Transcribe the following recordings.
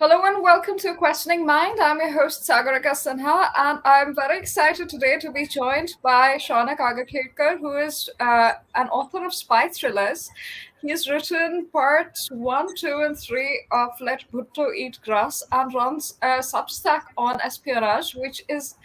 Hello and welcome to Questioning Mind. I'm your host Sagarika Sinha, and I'm very excited today to be joined by Shaunak Agarkhedkar, who is an author of spy thrillers. He's written parts 1, 2, and 3 of Let Bhutto Eat Grass and runs a Substack on espionage, which is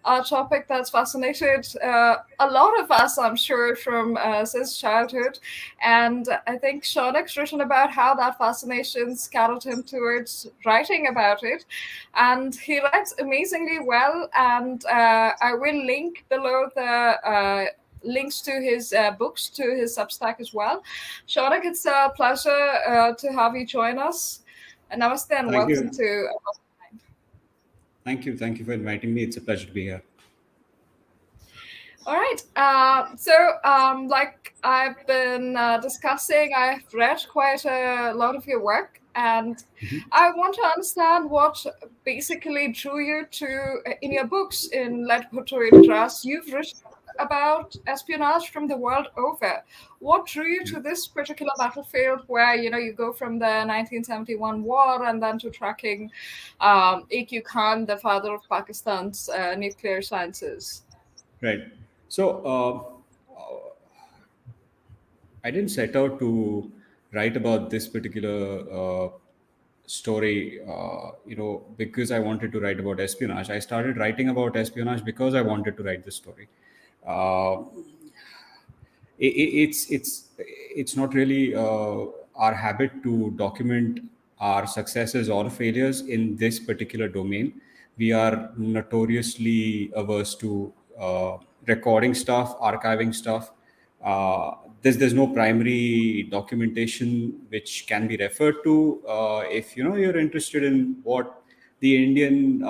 a topic that's fascinated a lot of us, I'm sure, from since childhood. And I think Shaunak's written about how that fascination's carried him towards writing about it. And he writes amazingly well. And I will link below the links to his books, to his Substack as well. Shaunak, it's a pleasure to have you join us. And namaste and Thank welcome you. to. Thank you. Thank you for inviting me. It's a pleasure to be here. All right. Like I've been discussing, I've read quite a lot of your work, and I want to understand what basically drew you to, in your books, in Let Bhutto Eat Grass, you've written about espionage from the world over. What drew you to this particular battlefield where, you go from the 1971 war and then to tracking A.Q. Khan, the father of Pakistan's nuclear sciences? Right. So I didn't set out to write about this particular story, because I wanted to write about espionage. I started writing about espionage because I wanted to write this story. Uh, it's not really our habit to document our successes or failures in this particular domain. We are notoriously averse to recording stuff, archiving stuff. There's no primary documentation which can be referred to. If you're interested in what the Indian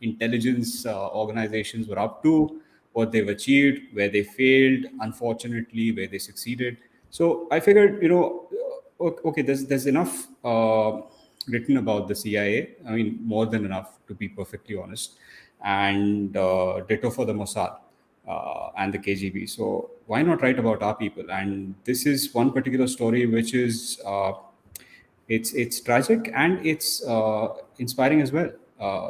intelligence organizations were up to, what they've achieved, where they failed, unfortunately, where they succeeded. So I figured, okay, there's enough written about the CIA. I mean, more than enough, to be perfectly honest, and ditto for the Mossad and the KGB. So why not write about our people? And this is one particular story which is it's tragic and it's inspiring as well.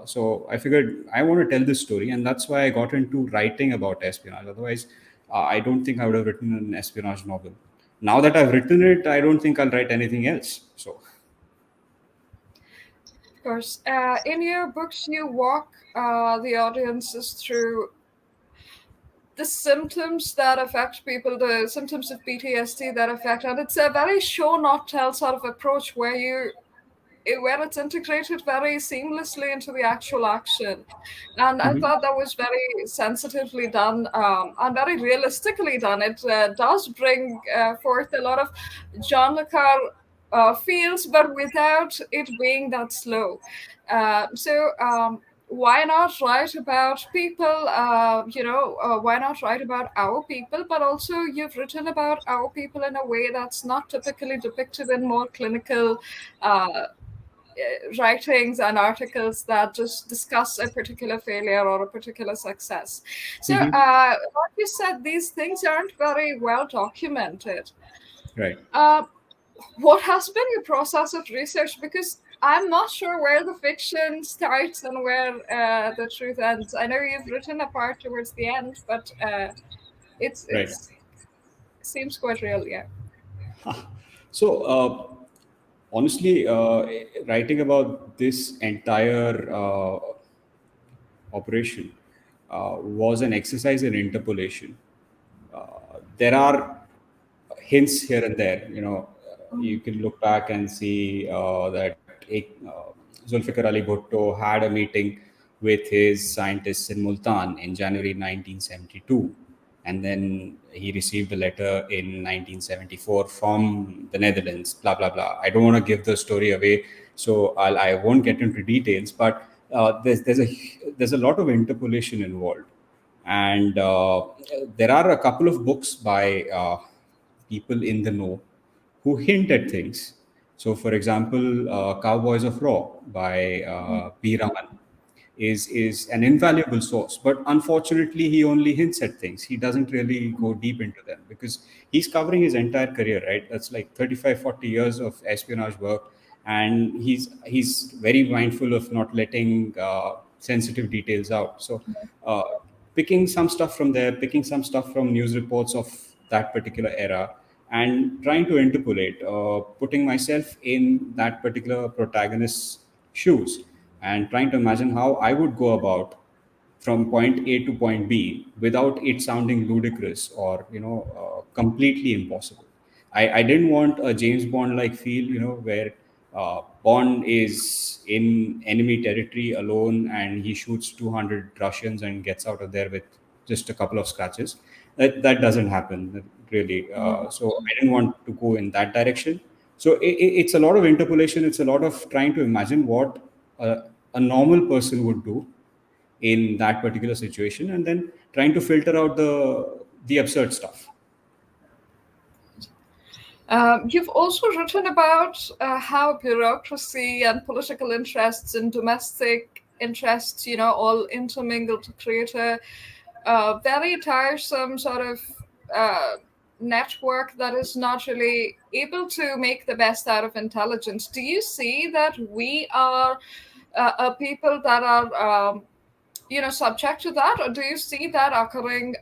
So I figured I want to tell this story, and that's why I got into writing about espionage. Otherwise, I don't think I would have written an espionage novel. Now that I've written it, I don't think I'll write anything else. So Of course. In your books, you walk the audiences through the symptoms that affect people, the symptoms of PTSD that affect, and it's a very show not tell sort of approach where it's integrated very seamlessly into the actual action. And I thought that was very sensitively done and very realistically done. It does bring forth a lot of John Le Carre feels, but without it being that slow. Why not write about people? Why not write about our people? But also, you've written about our people in a way that's not typically depicted in more clinical writings and articles that just discuss a particular failure or a particular success. So, like you said, these things aren't very well documented. right. What has been your process of research? Because I'm not sure where the fiction starts and where the truth ends. I know you've written a part towards the end, but Right. it's seems quite real, yeah. So honestly, writing about this entire operation was an exercise in interpolation. There are hints here and there. You can look back and see that Zulfikar Ali Bhutto had a meeting with his scientists in Multan in January 1972. And then he received a letter in 1974 from the Netherlands, blah, blah, blah. I don't want to give the story away, so I won't get into details, but there's a lot of interpolation involved. And there are a couple of books by people in the know who hint at things. So, for example, Cowboys of Raw by P. Raman is an invaluable source, but unfortunately, he only hints at things. He doesn't really go deep into them because he's covering his entire career, right? That's like 35, 40 years of espionage work. and he's very mindful of not letting sensitive details out. So uh, picking some stuff from there, picking some stuff from news reports of that particular era, and trying to interpolate, putting myself in that particular protagonist's shoes, and trying to imagine how I would go about from point A to point B without it sounding ludicrous or completely impossible. I didn't want a James Bond like feel, where Bond is in enemy territory alone and he shoots 200 Russians and gets out of there with just a couple of scratches. That doesn't happen really. So I didn't want to go in that direction. So it's a lot of interpolation. It's a lot of trying to imagine what a normal person would do in that particular situation, and then trying to filter out the absurd stuff. You've also written about how bureaucracy and political interests and domestic interests, all intermingle to create a very tiresome sort of uh, network that is not really able to make the best out of intelligence. Do you see that we are a people that are, subject to that, or do you see that occurring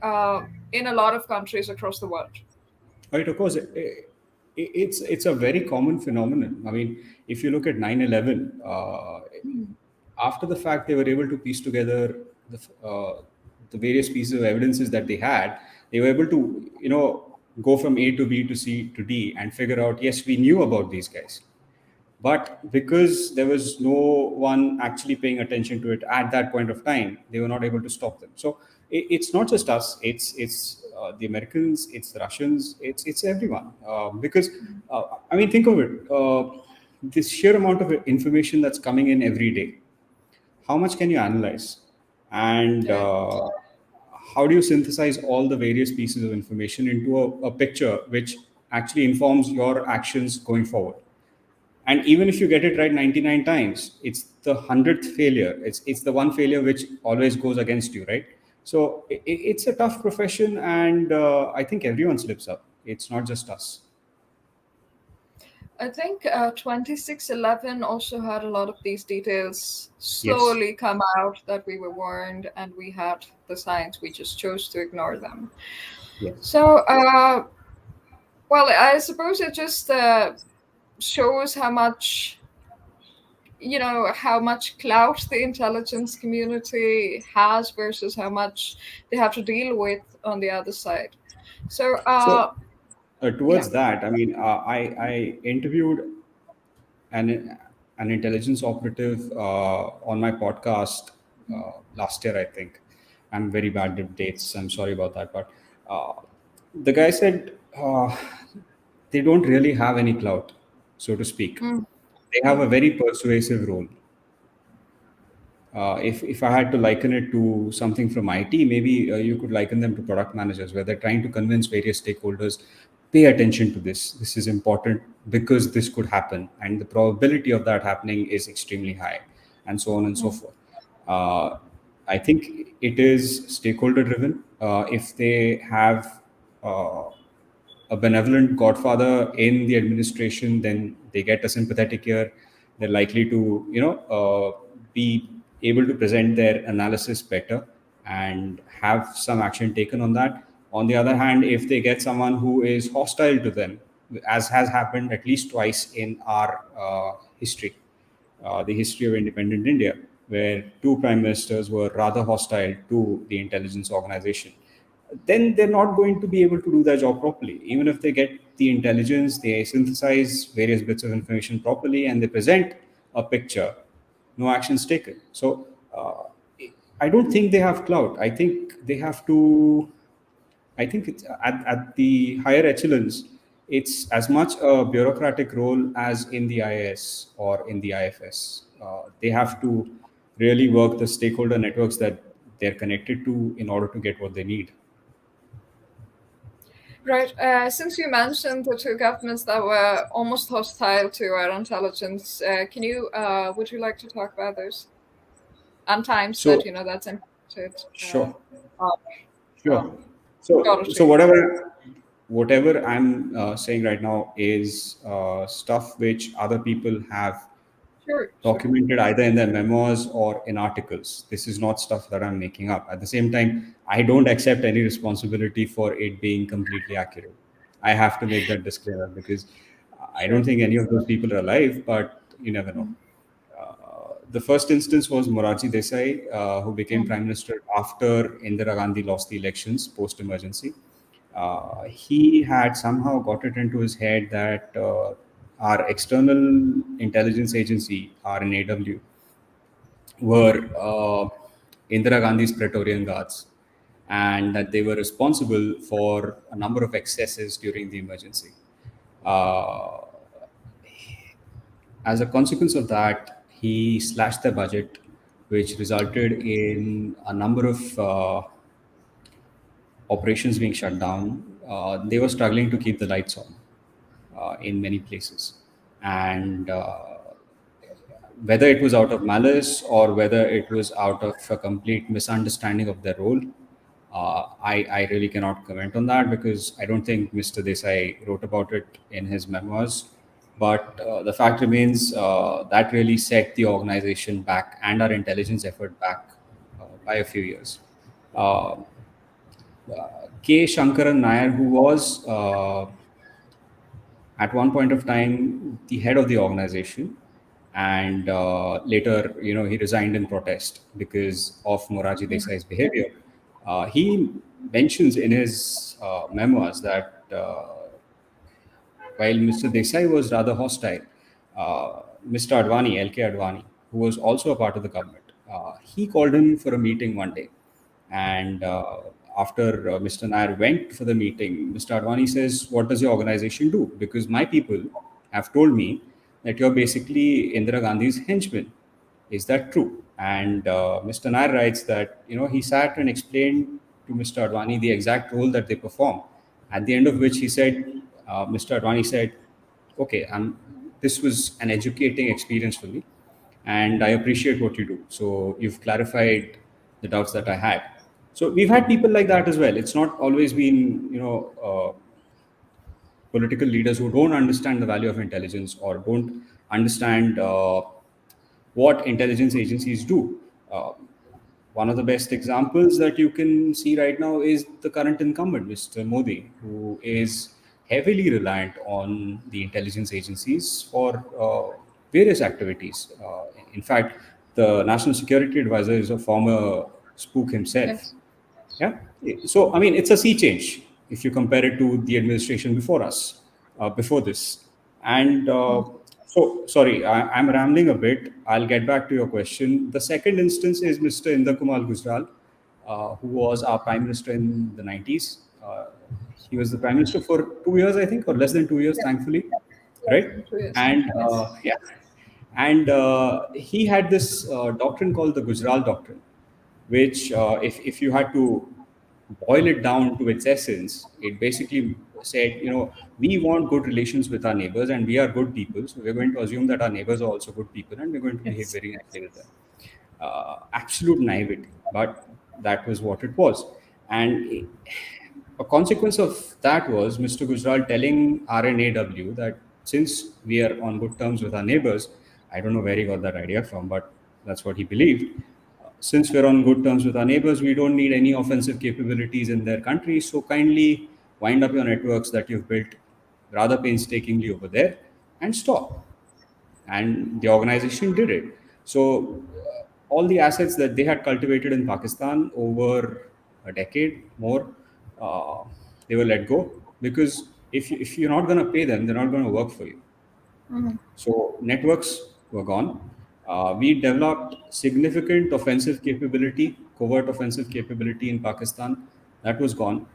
in a lot of countries across the world? Right, of course, it's a very common phenomenon. I mean, if you look at 9/11, after the fact, they were able to piece together the various pieces of evidences that they had. They were able to, go from A to B to C to D and figure out, yes, we knew about these guys. But because there was no one actually paying attention to it at that point of time, they were not able to stop them. So it's not just us; it's the Americans, it's the Russians, it's everyone. Because I mean, think of it: this sheer amount of information that's coming in every day. How much can you analyze? And Yeah. how do you synthesize all the various pieces of information into a picture which actually informs your actions going forward? And even if you get it right 99 times, it's the 100th failure. It's the one failure which always goes against you, right? So it's a tough profession, and I think everyone slips up. It's not just us. I think 2611 also had a lot of these details Yes. slowly come out that we were warned and we had the signs, we just chose to ignore them. Yes. So, well, I suppose it just shows how much, how much clout the intelligence community has versus how much they have to deal with on the other side. So, So yeah. towards that, I mean, I interviewed an an intelligence operative on my podcast last year, I think. I'm very bad with dates. I'm sorry about that, but uh, the guy said they don't really have any clout, so to speak. Mm, They have a very persuasive role. If I had to liken it to something from IT, maybe you could liken them to product managers, where they're trying to convince various stakeholders, pay attention to this. This is important because this could happen, and the probability of that happening is extremely high, and so on and so mm, forth. Uh, I think it is stakeholder driven. If they have a benevolent godfather in the administration, then they get a sympathetic ear. They're likely to, be able to present their analysis better and have some action taken on that. On the other hand, if they get someone who is hostile to them, as has happened at least twice in our history, the history of independent India, where two prime ministers were rather hostile to the intelligence organization, then they're not going to be able to do their job properly. Even if they get the intelligence, they synthesize various bits of information properly, and they present a picture, no actions taken. So I don't think they have clout. I think they have to. I think it's at the higher echelons, it's as much a bureaucratic role as in the IAS or in the IFS. They have to really work the stakeholder networks that they're connected to in order to get what they need. right. Since you mentioned the two governments that were almost hostile to our intelligence, would you like to talk about those and times that So that's impacted sure, our sure. um, So authority? whatever. whatever I'm saying right now is stuff which other people have Sure, sure. documented either in their memoirs or in articles. This is not stuff that I'm making up. At the same time, I don't accept any responsibility for it being completely accurate. I have to make that disclaimer because I don't Sure. think any of those people are alive, but you never know. The first instance was Morarji Desai, who became Mm, prime minister after Indira Gandhi lost the elections post emergency. He had somehow got it into his head that our external intelligence agency, RNAW, were Indira Gandhi's Praetorian Guards, and that they were responsible for a number of excesses during the emergency. Uh, as a consequence of that, he slashed the budget, which resulted in a number of operations being shut down. They were struggling to keep the lights on in many places. And whether it was out of malice or whether it was out of a complete misunderstanding of their role, I really cannot comment on that because I don't think Mr. Desai wrote about it in his memoirs. But the fact remains that really set the organization back and our intelligence effort back by a few years. Uh, K. Shankaran Nair, who was at one point of time the head of the organization, and later, he resigned in protest because of Moraji mm, Desai's behavior. He mentions in his memoirs that while Mr. Desai was rather hostile, Mr. Advani, LK Advani, who was also a part of the government, he called him for a meeting one day. And after Mr. Nair went for the meeting, Mr. Advani says, "What does your organization do? Because my people have told me that you're basically Indira Gandhi's henchman. Is that true?" And Mr. Nair writes that he sat and explained to Mr. Advani the exact role that they perform. At the end of which he said, Mr. Advani said, "Okay, this was an educating experience for me, and I appreciate what you do. So you've clarified the doubts that I had." So we've had people like that as well. It's not always been political leaders who don't understand the value of intelligence or don't understand what intelligence agencies do. Uh, One of the best examples that you can see right now is the current incumbent, Mr. Modi, who is heavily reliant on the intelligence agencies for various activities. In fact, the National Security Advisor is a former spook himself. yes. Yeah. So, I mean, it's a sea change if you compare it to the administration before us, before this. And Mm, sorry, I'm rambling a bit. I'll get back to your question. The second instance is Mr. Inder Kumar Gujral, who was our prime minister in the 90s. He was the prime minister for 2 years, I think, or less than 2 years, yeah. thankfully, Less right? than 2 years. And Yes. yeah, and he had this doctrine called the Gujral doctrine, which, if you had to boil it down to its essence, it basically said, we want good relations with our neighbors and we are good people. So we're going to assume that our neighbors are also good people and we're going to behave Yes. very nicely with them. Absolute naivety, but that was what it was. And a consequence of that was Mr. Gujral telling RNAW that since we are on good terms with our neighbors, I don't know where he got that idea from, but that's what he believed. Since we're on good terms with our neighbors, we don't need any offensive capabilities in their country. So kindly wind up your networks that you've built rather painstakingly over there and stop. And the organization did it. So all the assets that they had cultivated in Pakistan over a decade more, uh, they were let go because if you're not going to pay them, they're not going to work for you. Mhm. So networks were gone. We developed significant offensive capability, covert offensive capability in Pakistan. That was gone.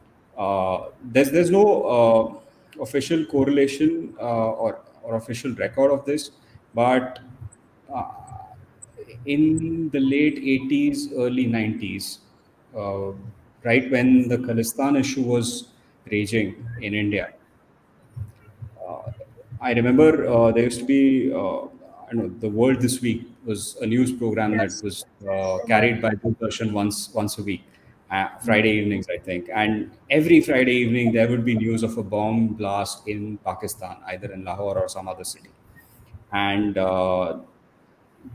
There's no official correlation or official record of this, but uh, in the late 80s, early 90s, uh, right when the Khalistan issue was raging in India, uh, I remember there used to be, I don't know, The World This Week was a news program that Yes. was Right. carried by Doordarshan once a week, Friday evenings, I think. And every Friday evening, there would be news of a bomb blast in Pakistan, either in Lahore or some other city. And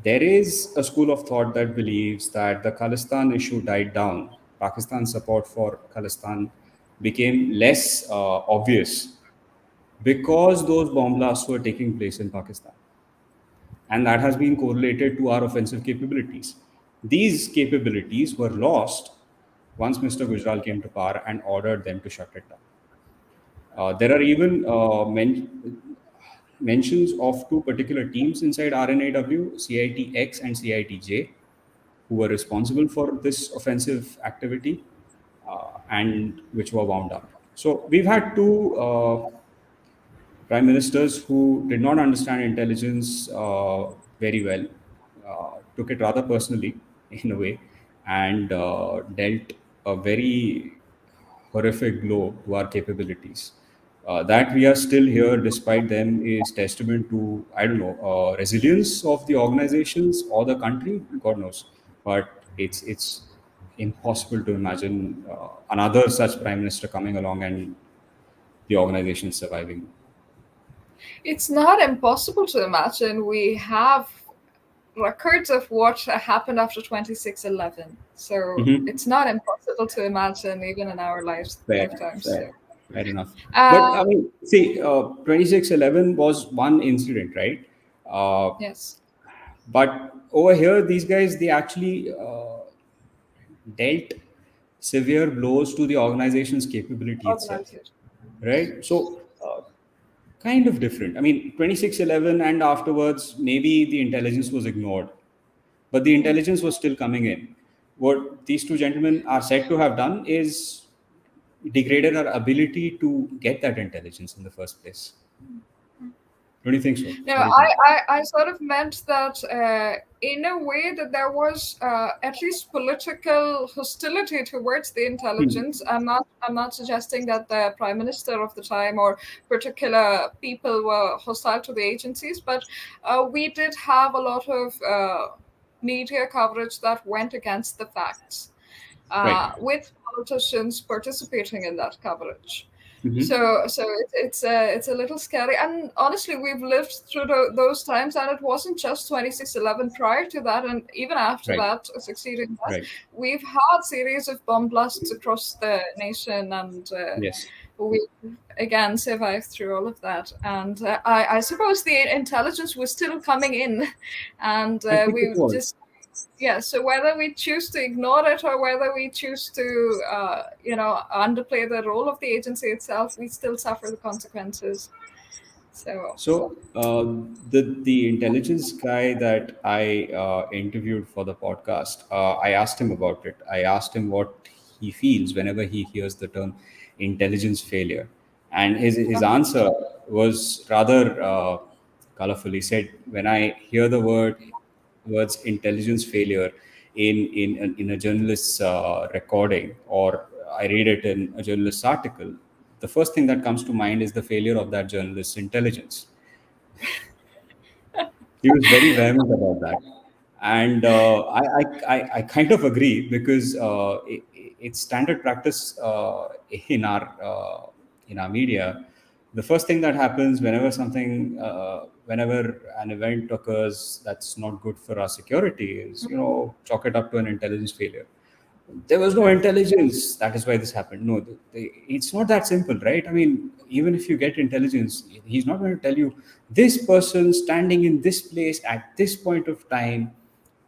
there is a school of thought that believes that the Khalistan issue died down. Pakistan's support for Khalistan became less obvious because those bomb blasts were taking place in Pakistan. And that has been correlated to our offensive capabilities. These capabilities were lost once Mr. Gujral came to power and ordered them to shut it down. There are even mentions of two particular teams inside RNAW, CITX and CITJ, who were responsible for this offensive activity and which were wound up. So we've had two prime ministers who did not understand intelligence very well, took it rather personally in a way, and dealt a very horrific blow to our capabilities. That we are still here despite them is testament to, I don't know, resilience of the organizations or the country, God knows. But it's impossible to imagine another such prime minister coming along and the organization surviving. It's not impossible to imagine. We have records of what happened after 26/11. So Mhm. it's not impossible to imagine even in our Fair, lifetimes. fair, So fair enough. But uh, I mean, see, 2611 was one incident, right? Uh, yes, but over here, these guys, they actually dealt severe blows to the organization's capability itself, organization. right? So, kind of different. I mean, 2611 and afterwards, maybe the intelligence was ignored, but the Mm. intelligence was still coming in. What these two gentlemen are said to have done is degraded our ability to get that intelligence in the first place. Don't you think so? No, What do you think? I sort of meant that in a way that there was at least political hostility towards the intelligence. Hmm. I'm not suggesting that the prime minister of the time or particular people were hostile to the agencies, but we did have a lot of media coverage that went against the facts, Right. with politicians participating in that coverage. Hmm. So it's a little scary, and honestly, we've lived through those times, and it wasn't just 26/11. Prior to that, and even after Right. that, succeeding that, Right. we've had series of bomb blasts across the nation, and Yes. we again survived through all of that. And I suppose the intelligence was still coming in, and I think it we was. just yeah, so whether we choose to ignore it or whether we choose to underplay the role of the agency itself, we still suffer the consequences. So So the intelligence guy that I interviewed for the podcast, I asked him about it. I asked him what he feels whenever he hears the term intelligence failure, and his answer was rather colorful. He said, "When I hear the words intelligence failure in a journalist's recording, or I read it in a journalist's article, the first thing that comes to mind is the failure of that journalist's intelligence." He was very vehement about that, and I kind of agree because it's standard practice in our media. The first thing that happens whenever an event occurs that's not good for our security is, chalk it up to an intelligence failure. There was no intelligence, that is why this happened. No, it's not that simple, right? I mean, even if you get intelligence, he's not going to tell you this person standing in this place at this point of time,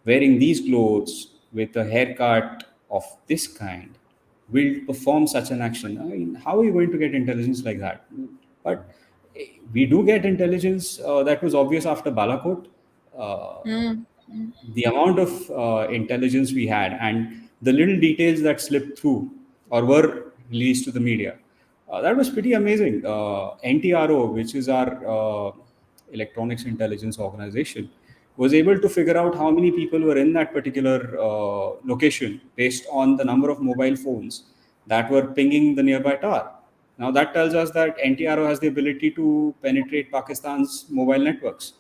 wearing these clothes with a haircut of this kind, will perform such an action. I mean, how are you going to get intelligence like that? But we do get intelligence that was obvious after Balakot. uh, mm, mm, the amount of intelligence we had and the little details that slipped through or were released to the media, that was pretty amazing. NTRO, which is our electronics intelligence organization, was able to figure out how many people were in that particular location based on the number of mobile phones that were pinging the nearby tower. Now that tells us that NTRO has the ability to penetrate Pakistan's mobile networks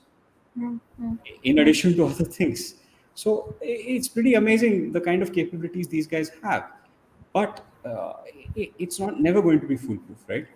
mm, mm, in mm. addition to other things. So it's pretty amazing the kind of capabilities these guys have. but it's not never going to be foolproof, right?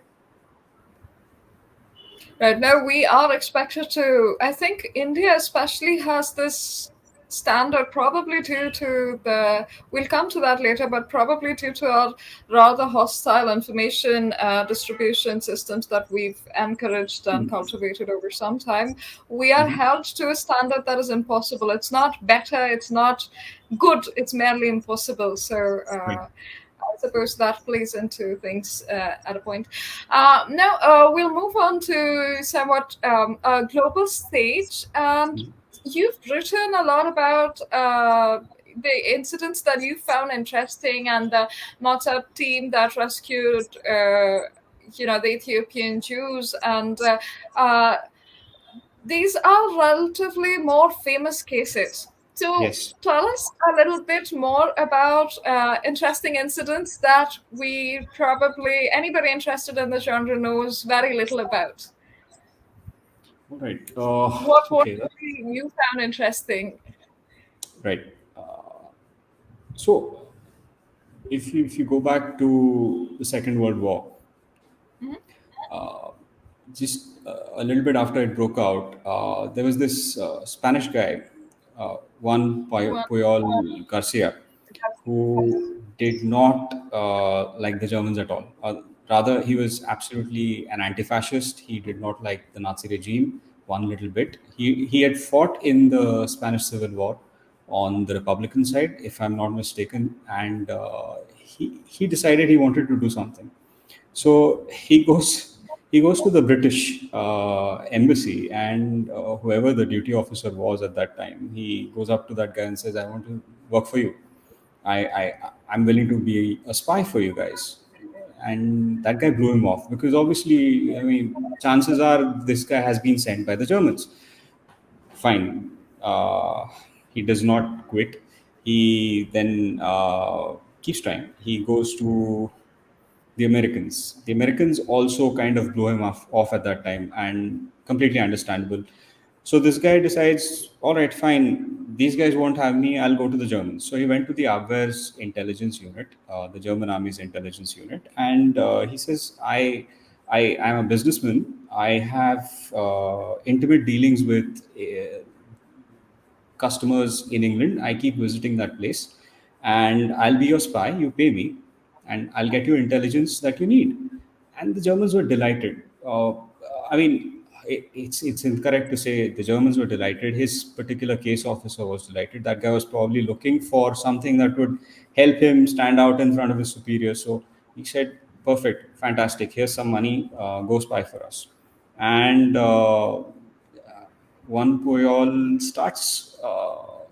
Right now, we are expected to. I think India, especially, has this standard, probably due to the. We'll come to that later, but probably due to our rather hostile information distribution systems that we've encouraged and cultivated over some time. We are held to a standard that is impossible. It's not better, it's not good, it's merely impossible. So, Right. I suppose that plays into things at a point. Now, we'll move on to somewhat a global stage. And you've written a lot about the incidents that you found interesting and the Mossad team that rescued, the Ethiopian Jews. And uh, these are relatively more famous cases. So Yes. tell us a little bit more about interesting incidents that we probably anybody interested in the genre knows very little about. All right. What Okay. you found interesting? Right. So if you go back to the Second World War, Mhm. just a little bit after it broke out, there was this Spanish guy, Juan Well, Puyol Garcia, who did not like the Germans at all. Rather, he was absolutely an anti-fascist. He did not like the Nazi regime one little bit. He had fought in the Spanish Civil War on the Republican side, if I'm not mistaken, and he decided he wanted to do something. So he goes to the British embassy, and whoever the duty officer was at that time, he goes up to that guy and says, "I want to work for you. I'm willing to be a spy for you guys." And that guy blew him off because obviously, I mean, chances are this guy has been sent by the Germans. Fine. He does not quit. He then keeps trying. He goes to the Americans. The Americans also kind of blow him off at that time, and completely understandable. So this guy decides, all right, fine, these guys won't have me, I'll go to the Germans. So he went to the Abwehr's intelligence unit, the German army's intelligence unit, and he says, I am a businessman. I have intimate dealings with customers in England. I keep visiting that place, and I'll be your spy. You pay me, and I'll get you intelligence that you need. And the Germans were delighted. I mean, it's incorrect to say the Germans were delighted. His particular case officer was delighted. That guy was probably looking for something that would help him stand out in front of his superiors. So he said, "Perfect, fantastic. Here's some money. Go spy for us." And one Poyol starts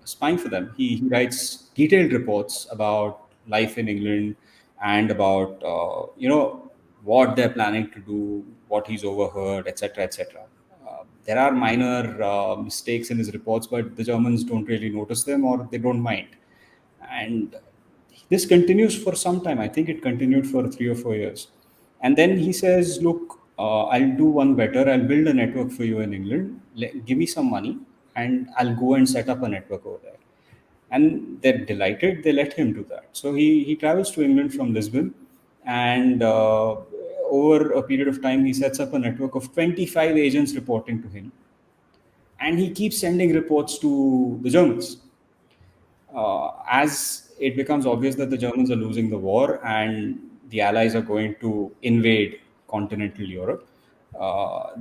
spying for them. He writes detailed reports about life in England and about what they're planning to do, what he's overheard, etc., etc. There are minor mistakes in his reports, but the Germans don't really notice them or they don't mind. And this continues for some time. I think it continued for 3 or 4 years. And then he says, "Look, I'll do one better. I'll build a network for you in England. Give me some money, and I'll go and set up a network over there." And they're delighted. They let him do that. So he travels to England from Lisbon, and over a period of time, he sets up a network of 25 agents reporting to him. And he keeps sending reports to the Germans. As it becomes obvious that the Germans are losing the war and the Allies are going to invade continental Europe,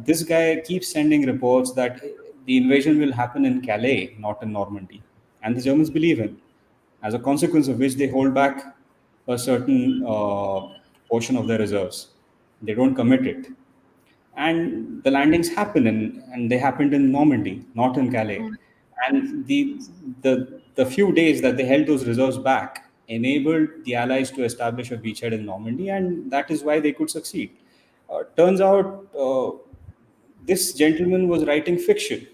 this guy keeps sending reports that the invasion will happen in Calais, not in Normandy. And the Germans believe him, as a consequence of which they hold back a certain portion of their reserves. They don't commit it, and the landings happen and they happened in Normandy, not in Calais. And the few days that they held those reserves back enabled the Allies to establish a beachhead in Normandy, and that is why they could succeed. Turns out this gentleman was writing fiction.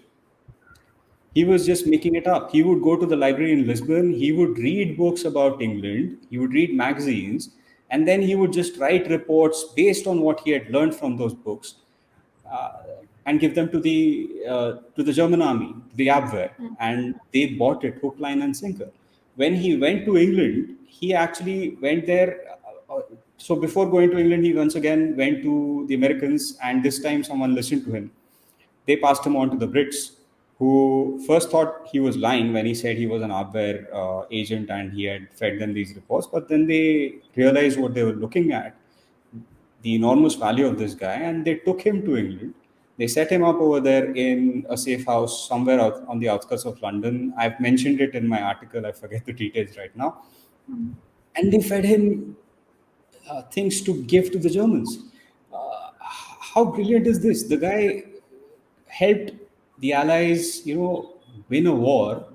He was just making it up. He would go to the library in Lisbon, he would read books about England, he would read magazines, and then he would just write reports based on what he had learned from those books, uh, and give them to the German army, the Abwehr, and they bought it hook, line, and sinker. when he went to England, he actually went there. So before going to England, he once again went to the Americans, and this time someone listened to him. They passed him on to the Brits, who first thought he was lying when he said he was an hardware agent and he had fed them these reports. But then they realized what they were looking at, the enormous value of this guy, and they took him to England. They set him up over there in a safe house somewhere out on the outskirts of London. I've mentioned it in my article. I forget the details right now. And they fed him things to give to the Germans. How brilliant is this? The guy helped the Allies, win a war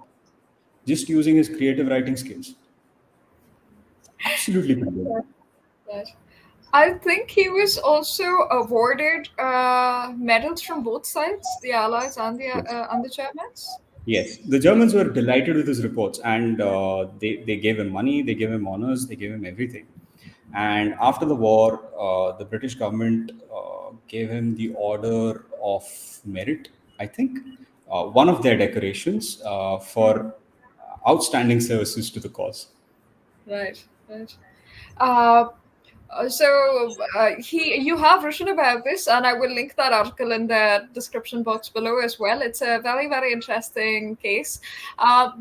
just using his creative writing skills. Absolutely brilliant. Yes. I think he was also awarded medals from both sides, the Allies Yes. and the Germans. Yes, the Germans were delighted with his reports, and they gave him money, they gave him honors, they gave him everything. And after the war, the British government gave him the Order of Merit, I think, one of their decorations for outstanding services to the cause. Right, right. Uh, you have written about this, and I will link that article in the description box below as well. It's a very, very interesting case.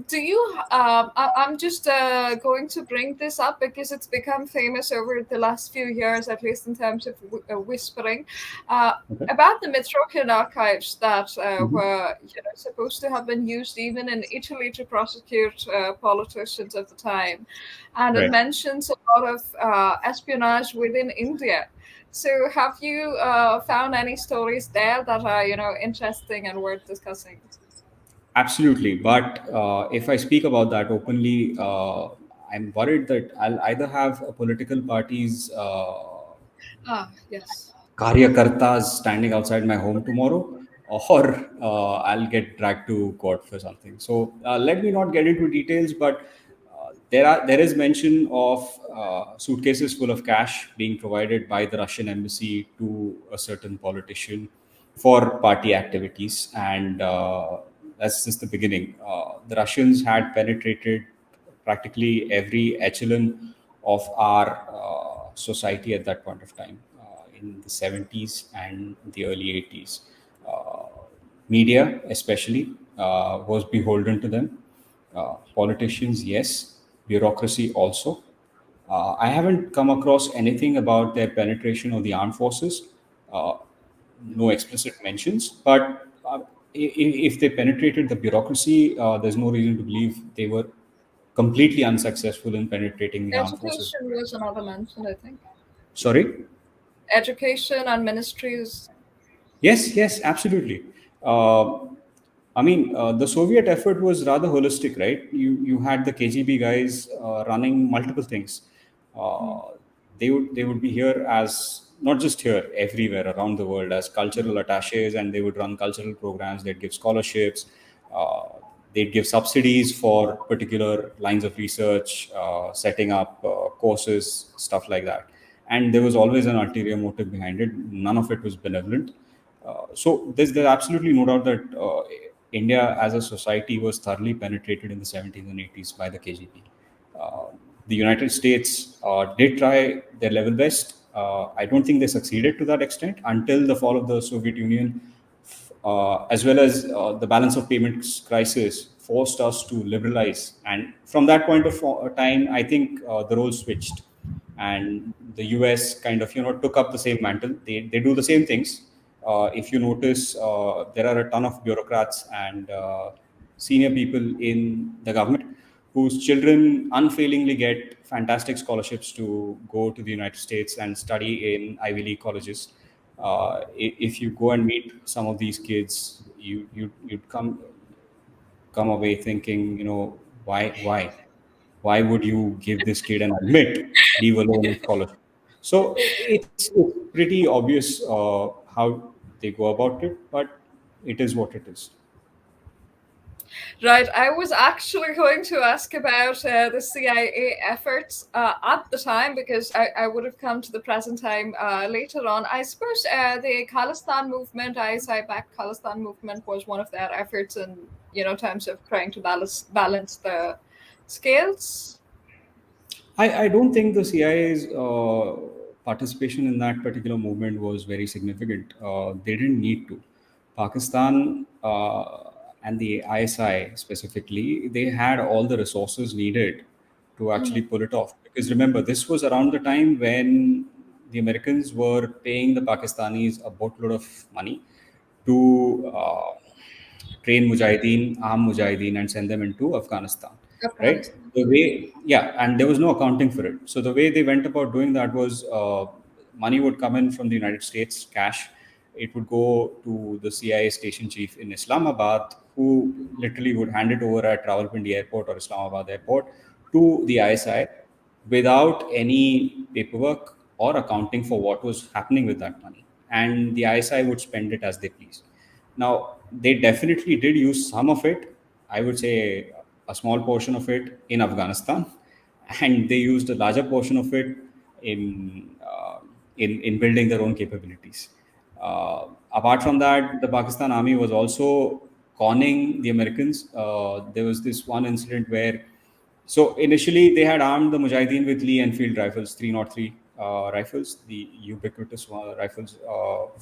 Do you? I'm just going to bring this up because it's become famous over the last few years, at least in terms of whispering. Uh, Okay. about the Mitrokian archives that Mhm. were supposed to have been used even in Italy to prosecute politicians of the time, and it Right. mentions a lot of espionage within India. So, have you found any stories there that are interesting and worth discussing? Absolutely. But if I speak about that openly, I'm worried that I'll either have a political party's Ah, yes. karyakartas standing outside my home tomorrow, or I'll get dragged to court for something. So let me not get into details, but there is mention of suitcases full of cash being provided by the Russian embassy to a certain politician for party activities, and that's just the beginning. The Russians had penetrated practically every echelon of our society at that point of time, in the 70s and the early 80s. Uh, Media, especially, was beholden to them. Politicians, yes. Bureaucracy, also. I haven't come across anything about their penetration of the armed forces. Uh, no explicit mentions, but if they penetrated the bureaucracy, there's no reason to believe they were completely unsuccessful in penetrating the armed forces. Education was another mention, I think. Sorry? Education and ministries. Yes, yes, absolutely. Uh, I mean, the Soviet effort was rather holistic, right? You had the KGB guys running multiple things. Hmm. Uh, they would be here as not just here, everywhere around the world as cultural attaches, and they would run cultural programs. They'd give scholarships. Uh, they'd give subsidies for particular lines of research, setting up courses, stuff like that. And there was always an ulterior motive behind it. None of it was benevolent. So there's absolutely no doubt that India as a society was thoroughly penetrated in the 70s and 80s by the KGB. Uh, the United States did try their level best. I don't think they succeeded to that extent until the fall of the Soviet Union, as well as the balance of payments crisis forced us to liberalize. And from that point of time, I think the roles switched, and the US kind of took up the same mantle. They do the same things. If you notice, there are a ton of bureaucrats and senior people in the government whose children unfailingly get fantastic scholarships to go to the United States and study in Ivy League colleges. If you go and meet some of these kids, you'd come away thinking, why would you give this kid an admit, leave alone a scholarship? So it's pretty obvious how they go about it, but it is what it is. Right. I was actually going to ask about the CIA efforts at the time because I would have come to the present time later on. I suppose the Khalistan movement, ISI backed Khalistan movement, was one of their efforts in terms of trying to balance the scales? I don't think the CIA's participation in that particular movement was very significant. They didn't need to. Pakistan and the ISI specifically, they had all the resources needed to actually pull it off. Because remember, this was around the time when the Americans were paying the Pakistanis a boatload of money to train mujahideen, arm mujahideen, and send them into Afghanistan, right? Afghanistan. The way, yeah, and there was no accounting for it. So the way they went about doing that was money would come in from the United States, cash. It would go to the CIA station chief in Islamabad, who literally would hand it over at Rawalpindi Airport or Islamabad Airport to the ISI without any paperwork or accounting for what was happening with that money. And the ISI would spend it as they please. Now, they definitely did use some of it, I would say a small portion of it in Afghanistan, and they used a larger portion of it in, in building their own capabilities. Apart from that, the Pakistan Army was also conning the Americans. There was this one incident where so initially, they had armed the Mujahideen with Lee Enfield rifles, 303 rifles, the ubiquitous rifles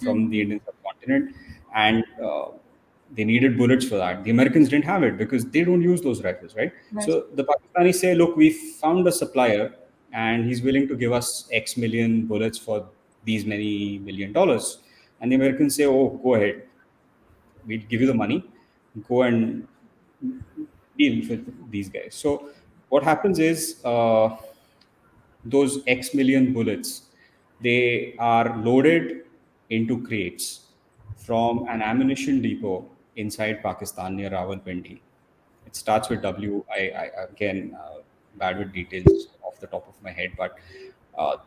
from the Indian subcontinent, and they needed bullets for that. The Americans didn't have it because they don't use those rifles, right? Right. So the Pakistanis say, "Look, we found a supplier, and he's willing to give us X million bullets for these many $1 million." And the Americans say, "Oh, go ahead, we'll give you the money, go and deal with these guys." So what happens is those X million bullets, they are loaded into crates from an ammunition depot inside Pakistan near Rawalpindi. It starts with W. I again bad with details off the top of my head, but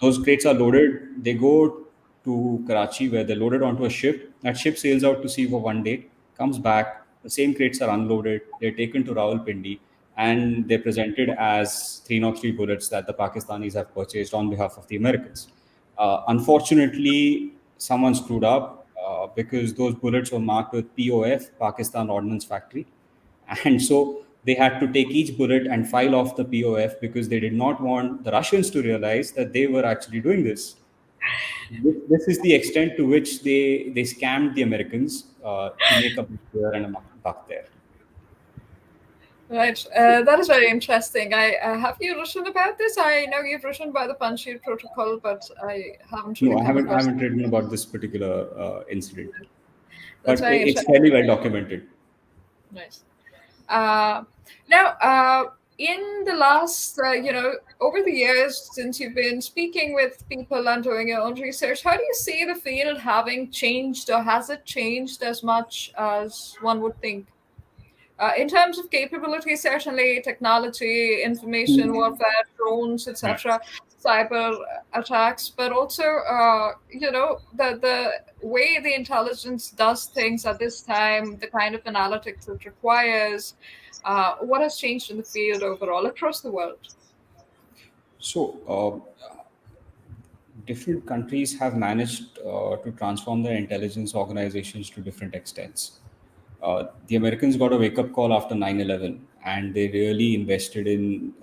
those crates are loaded. They go to Karachi where they're loaded onto a ship. That ship sails out to sea for one day, comes back. The same crates are unloaded. They're taken to Rawalpindi and they're presented as 303 bullets that the Pakistanis have purchased on behalf of the Americans. Unfortunately, someone screwed up because those bullets were marked with POF, Pakistan Ordnance Factory, and so they had to take each bullet and file off the POF because they did not want the Russians to realize that they were actually doing this. This is the extent to which they scammed the Americans to make a buck here and a buck there. Right. That is very interesting. I have you written about this? I know you've written by the Panjshir Protocol, but I haven't really No, come I across haven't written about this particular incident, it. That's but very it's interesting. fairly well documented. Nice. Uh, Now, in the last, over the years since you've been speaking with people and doing your own research, how do you see the field having changed, or has it changed as much as one would think? In terms of capability, certainly technology, information warfare, drones, Yeah. etc., cyber attacks, but also, the way the intelligence does things at this time, the kind of analytics it requires, what has changed in the field overall across the world? So, different countries have managed to transform their intelligence organizations to different extents. The Americans got a wake up call after 9/11, and they really invested in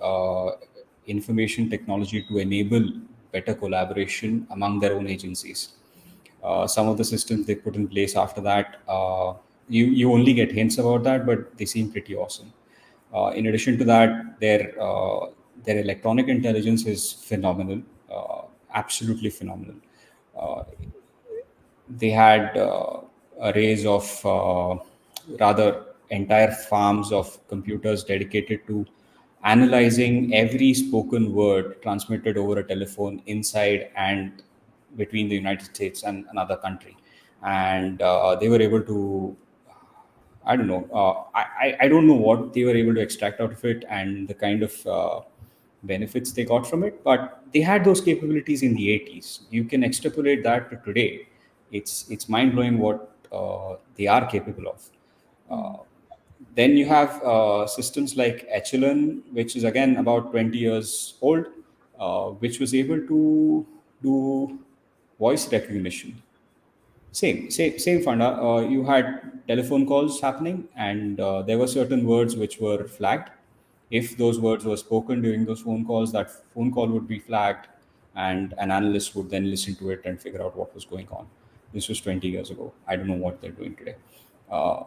information technology to enable better collaboration among their own agencies. Some of the systems they put in place after that, you only get hints about that, but they seem pretty awesome. In addition to that, their electronic intelligence is phenomenal, absolutely phenomenal. Uh, they had arrays of rather entire farms of computers dedicated to analyzing every spoken word transmitted over a telephone inside and between the United States and another country, and they were able to, I don't know. I don't know what they were able to extract out of it and the kind of benefits they got from it, but they had those capabilities in the 80s. You can extrapolate that to today. It's mind blowing what they are capable of. Mm. Then you have systems like Echelon, which is again about 20 years old, which was able to do voice recognition. Same, Fanda. You had telephone calls happening, and there were certain words which were flagged. if those words were spoken during those phone calls, that phone call would be flagged, and an analyst would then listen to it and figure out what was going on. This was 20 years ago. I don't know what they're doing today. Uh,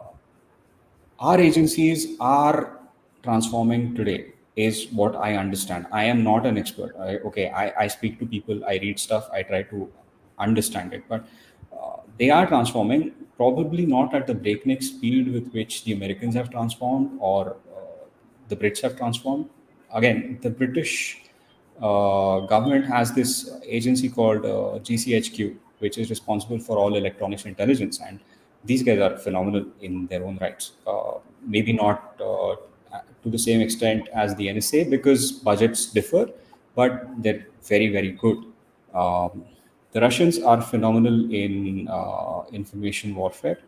our agencies are transforming today, is what I understand. I am not an expert. I speak to people, I read stuff, I try to understand it, but they are transforming, probably not at the breakneck speed with which the Americans have transformed, or the Brits have transformed. Again, the British government has this agency called GCHQ, which is responsible for all electronics intelligence, and these guys are phenomenal in their own rights. Maybe not to the same extent as the NSA because budgets differ, but they're very, very good. The Russians are phenomenal in information warfare,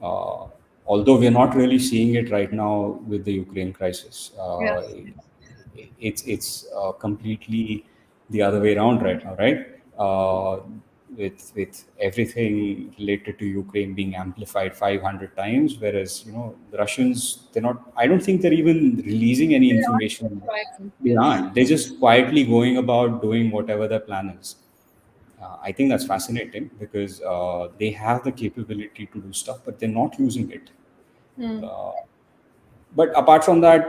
uh, although we're not really seeing it right now with the Ukraine crisis. Yes. It's completely the other way around right now, right? With everything related to Ukraine being amplified 500 times, whereas the Russians, they're not. I don't think they're even releasing any They are information. trying. They Yes. aren't. They're just quietly going about doing whatever their plan is. I think that's fascinating because they have the capability to do stuff, but they're not using it. Hmm. But apart from that,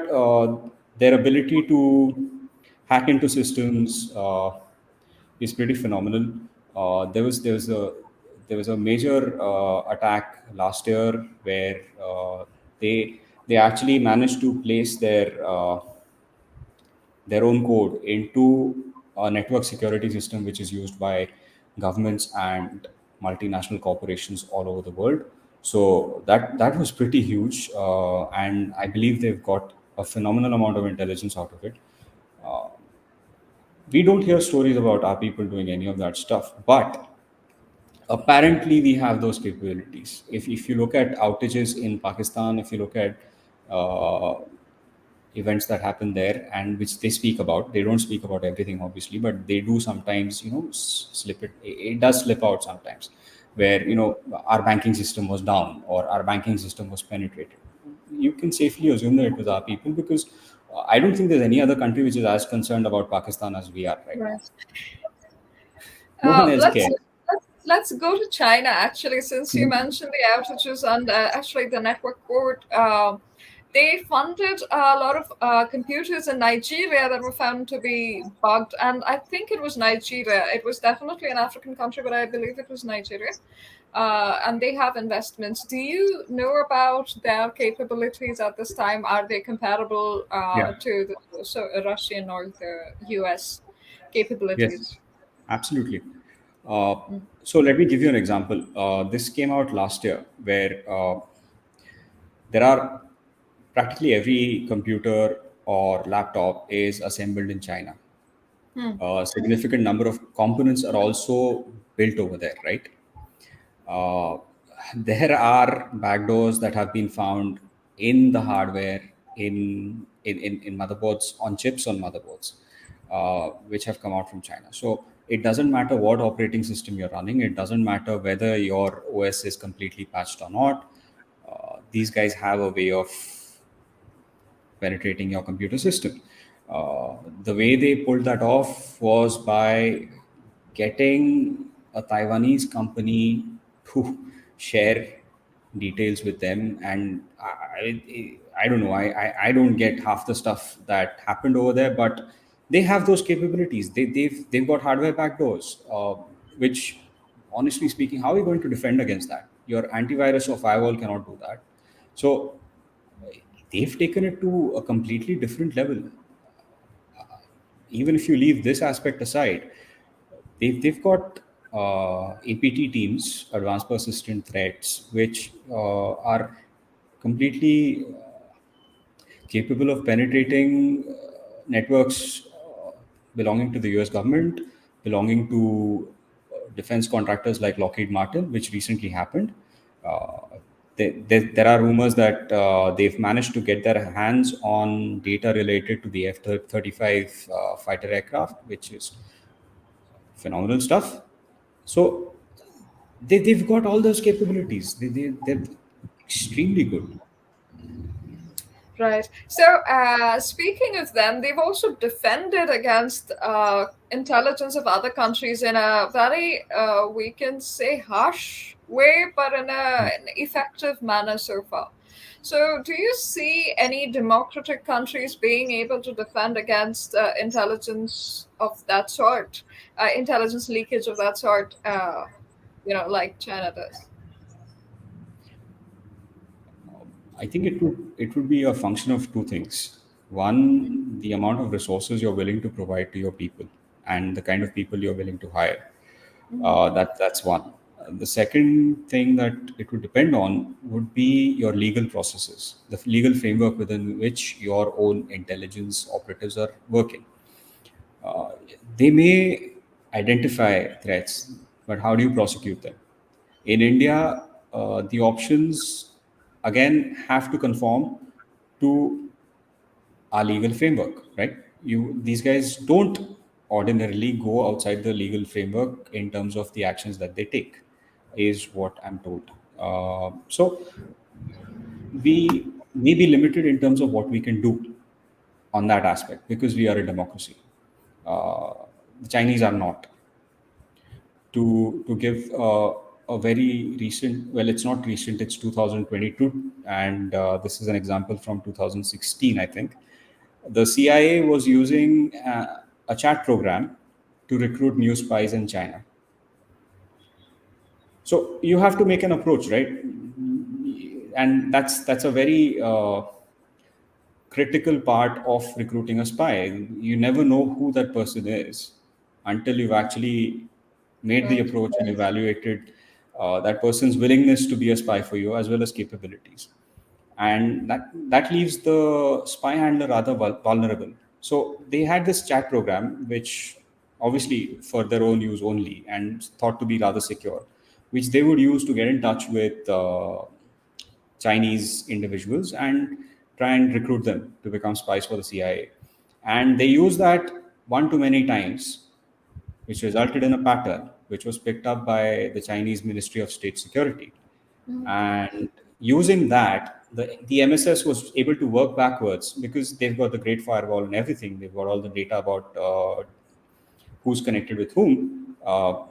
their ability to hack into systems is pretty phenomenal. There was a major attack last year where they actually managed to place their own code into a network security system which is used by governments and multinational corporations all over the world. So that was pretty huge, and I believe they've got a phenomenal amount of intelligence out of it. We don't hear stories about our people doing any of that stuff, but apparently we have those capabilities. If you look at outages in Pakistan, if you look at uh, events that happen there and which they speak about, they don't speak about everything obviously, but they do sometimes slip it does slip out sometimes, where our banking system was down or our banking system was penetrated. You can safely assume that it was our people, because I don't think there's any other country which is as concerned about Pakistan as we are right now. Right. No one else Let's cares. let's go to China actually, since you Mhm. mentioned the outages and actually the network port. They funded a lot of computers in Nigeria that were found to be bugged, and I think it was Nigeria. It was definitely an African country, but I believe it was Nigeria. And they have investments. Do you know about their capabilities at this time? Are they comparable Yeah. to the Russian or the US Yes, capabilities? absolutely. uh, Mm. so let me give you an example. This came out last year where there are practically every computer or laptop is assembled in China. Hmm. A significant number of components are also built over there, right? Uh, there are backdoors that have been found in the hardware, in motherboards, on chips on motherboards, which have come out from China. So it doesn't matter what operating system you're running, it doesn't matter whether your OS is completely patched or not. These guys have a way of penetrating your computer system. The way they pulled that off was by getting a Taiwanese company to share details with them. And I don't know, I don't get half the stuff that happened over there, but they have those capabilities. They've got hardware backdoors, which, honestly speaking, how are you going to defend against that? Your antivirus or firewall cannot do that. So they've taken it to a completely different level. Even if you leave this aspect aside, they've got APT teams, advanced persistent threats, which are completely capable of penetrating networks belonging to the US government, belonging to defense contractors like Lockheed Martin, which recently happened. Uh, there are rumors that they've managed to get their hands on data related to the F-35 fighter aircraft, which is phenomenal stuff. So they've got all those capabilities. They're extremely good. Right. So, speaking of them, they've also defended against intelligence of other countries in a very, we can say, harsh way, but in an effective manner so far. So, do you see any democratic countries being able to defend against intelligence of that sort, intelligence leakage of that sort, like China does? I think it would be a function of two things. One, the amount of resources you're willing to provide to your people and the kind of people you're willing to hire. That's one. The second thing that it would depend on would be your legal processes, the legal framework within which your own intelligence operatives are working. Uh, they may identify threats, but how do you prosecute them? In India, the options again have to conform to our legal framework, right? These guys don't ordinarily go outside the legal framework in terms of the actions that they take, is what I'm told. So we may be limited in terms of what we can do on that aspect because we are a democracy. Uh, the Chinese are not. To give a very recent, well, it's not recent, it's 2022, and this is an example from 2016, I think. The CIA was using a chat program to recruit new spies in China. So you have to make an approach, right? And that's a very critical part of recruiting a spy. You never know who that person is until you've actually made the Right. approach and evaluated that person's willingness to be a spy for you as well as capabilities. And that leaves the spy handler rather vulnerable. So they had this chat program, which obviously for their own use only and thought to be rather secure, which they would use to get in touch with Chinese individuals and try and recruit them to become spies for the CIA. And they used that one too many times, which resulted in a pattern which was picked up by the Chinese Ministry of State Security. And using that, the MSS was able to work backwards because they've got the great firewall and everything. They've got all the data about who's connected with whom, or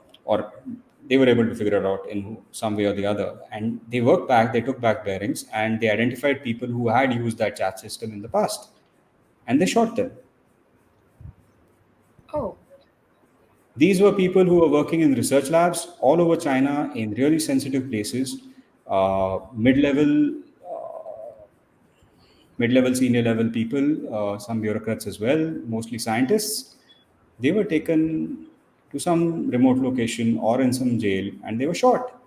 they were able to figure it out in some way or the other. And they took back bearings, and they identified people who had used that chat system in the past, and they shot them. Oh, These were people who were working in research labs all over China in really sensitive places, mid-level, mid-level, senior level people, some bureaucrats as well, mostly scientists. They were taken to some remote location or in some jail, and they were shot.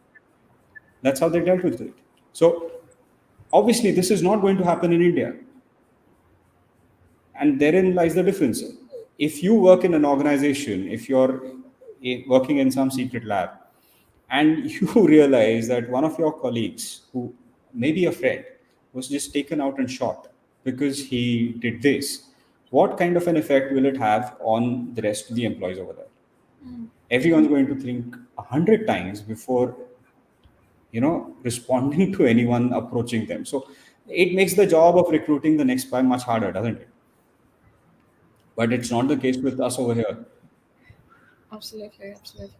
That's how they dealt with it. So obviously, this is not going to happen in India, and therein lies the difference. If you work in an organization, if you're working in some secret lab, and you realize that one of your colleagues, who may be a friend, was just taken out and shot because he did this, what kind of an effect will it have on the rest of the employees over there? Everyone's going to think 100 times before responding to anyone approaching them. So it makes the job of recruiting the next spy much harder, doesn't it? But it's not the case with us over here. absolutely, absolutely.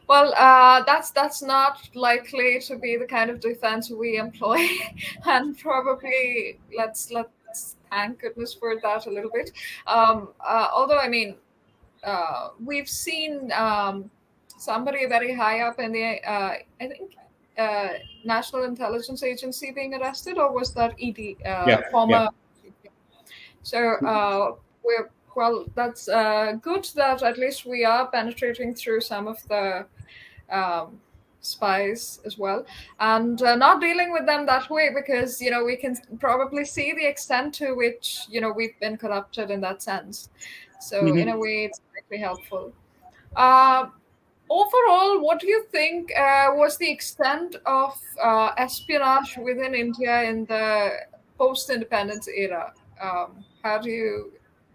Well, that's not likely to be the kind of defense we employ, and probably let's thank goodness for that a little bit. Although, I mean, we've seen somebody very high up in the, I think, uh, National Intelligence Agency being arrested, or was that ED, Yeah, yeah. former? So we're well. That's good that at least we are penetrating through some of the um, spies as well, and not dealing with them that way, because we can probably see the extent to which we've been corrupted in that sense. So in a way, it's greatly helpful. Uh, Overall, what do you think was the extent of espionage within India in the post-independence era? How do you,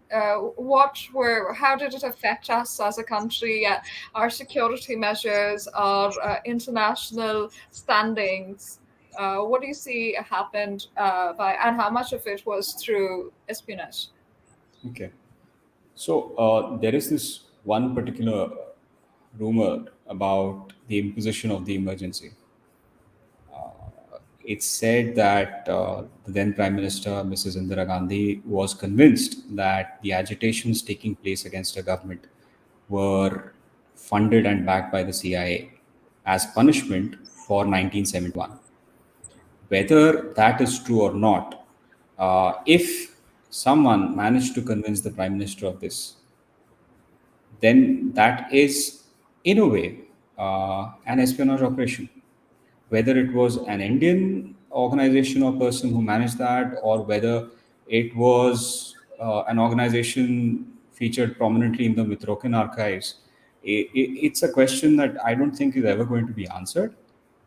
how did it affect us as a country? Our security measures, our international standings. What do you see happened and how much of it was through espionage? Okay. So there is this one particular rumor about the imposition of the emergency. It's said that the then Prime Minister, Mrs. Indira Gandhi, was convinced that the agitations taking place against her government were funded and backed by the CIA as punishment for 1971. Whether that is true or not, if someone managed to convince the Prime Minister of this, then that is, in a way, an espionage operation. Whether it was an Indian organization or person who managed that, or whether it was an organization featured prominently in the Mitrokin archives, it's a question that I don't think is ever going to be answered.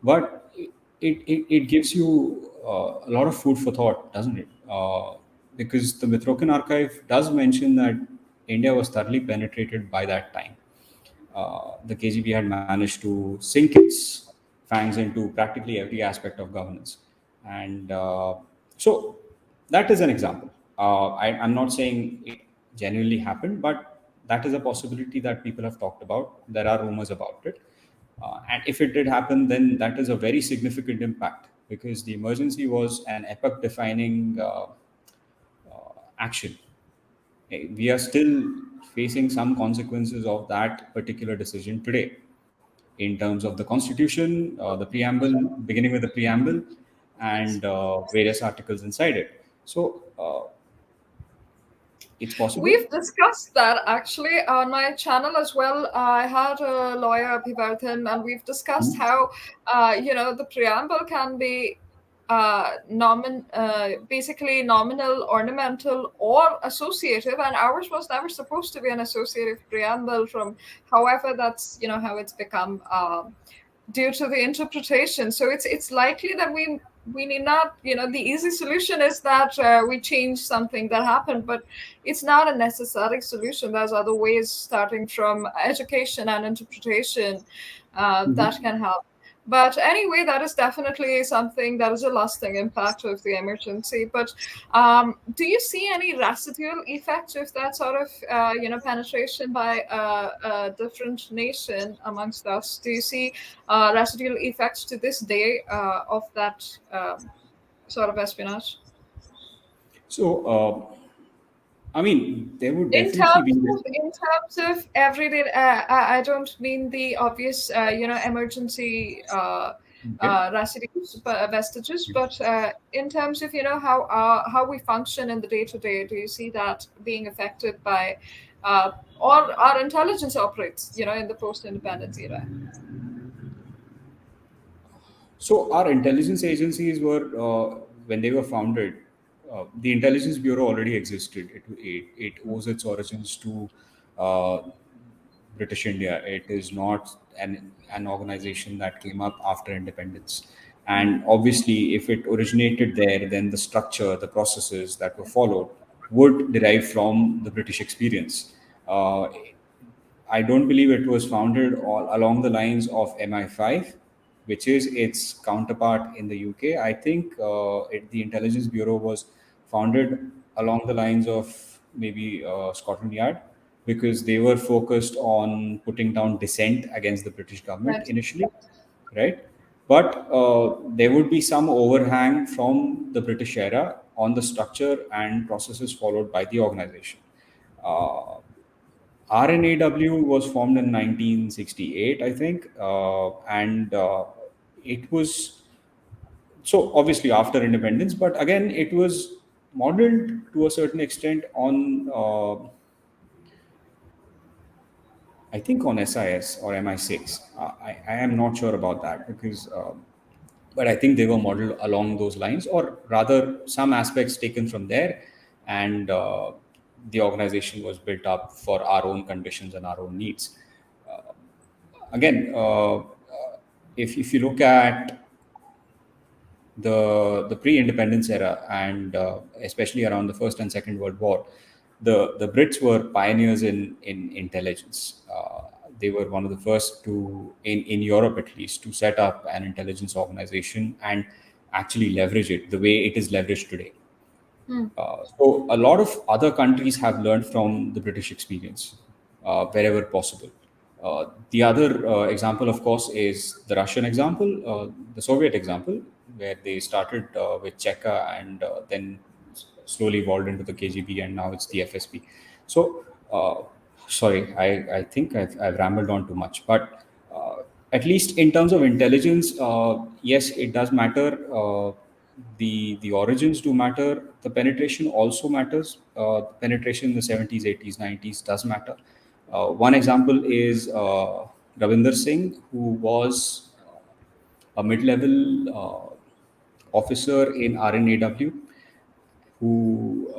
But it gives you a lot of food for thought, doesn't it? Because the Mitrokin archive does mention that India was thoroughly penetrated by that time. The KGB had managed to sink its fangs into practically every aspect of governance. And so that is an example. I'm not saying it genuinely happened, but that is a possibility that people have talked about. There are rumors about it. And if it did happen, then that is a very significant impact because the emergency was an epoch defining action. We are still facing some consequences of that particular decision today in terms of the constitution, the preamble, beginning with the preamble, and various articles inside it. So it's possible. We've discussed that actually on my channel as well. I had a lawyer, Abhivardhan, and we've discussed how, the preamble can be basically nominal, ornamental, or associative, and ours was never supposed to be an associative preamble. From, however, that's how it's become. Due to the interpretation. So it's likely that we need not, the easy solution is that we change something that happened, but it's not a necessary solution. There's other ways, starting from education and interpretation, that can help. But anyway, that is definitely something that is a lasting impact of the emergency. But do you see any residual effects of that sort of, penetration by a different nation amongst us? Do you see residual effects to this day of that sort of espionage? So, I mean, there would In definitely be. terms of everyday, I don't mean the obvious, emergency Okay. residues, vestiges, but in terms of how we function in the day to day. Do you see that being affected by, or our intelligence operates, in the post-independence era? So our intelligence agencies were, when they were founded, the Intelligence Bureau already existed. It owes its origins to uh, British India. It is not an organization that came up after independence. And obviously, if it originated there, then the structure, the processes that were followed would derive from the British experience. Uh, I don't believe it was founded all along the lines of MI5, which is its counterpart in the UK. I think the Intelligence Bureau was founded along the lines of maybe Scotland Yard because they were focused on putting down dissent against the British government Right. initially, right? But there would be some overhang from the British era on the structure and processes followed by the organization. Uh, RNAW was formed in 1968, I think, and it was so obviously after independence, but again, it was modeled to a certain extent on, I think, on SIS or MI6. I am not sure about that because, but I think they were modeled along those lines, or rather, some aspects taken from there, and the organization was built up for our own conditions and our own needs. Again, if you look at the pre-independence era and especially around the First and Second World War, the Brits were pioneers in intelligence. They were one of the first to in Europe at least to set up an intelligence organization and actually leverage it the way it is leveraged today. Hmm. So a lot of other countries have learned from the British experience wherever possible. The other example, of course, is the Russian example, the Soviet example, where they started with Cheka and then slowly evolved into the KGB, and now it's the FSB. So, sorry, I think I've rambled on too much, but at least in terms of intelligence, yes, it does matter. The origins do matter. The penetration also matters. Penetration in the 70s, 80s, 90s does matter. One example is Ravinder Singh, who was a mid-level officer in RNAW, who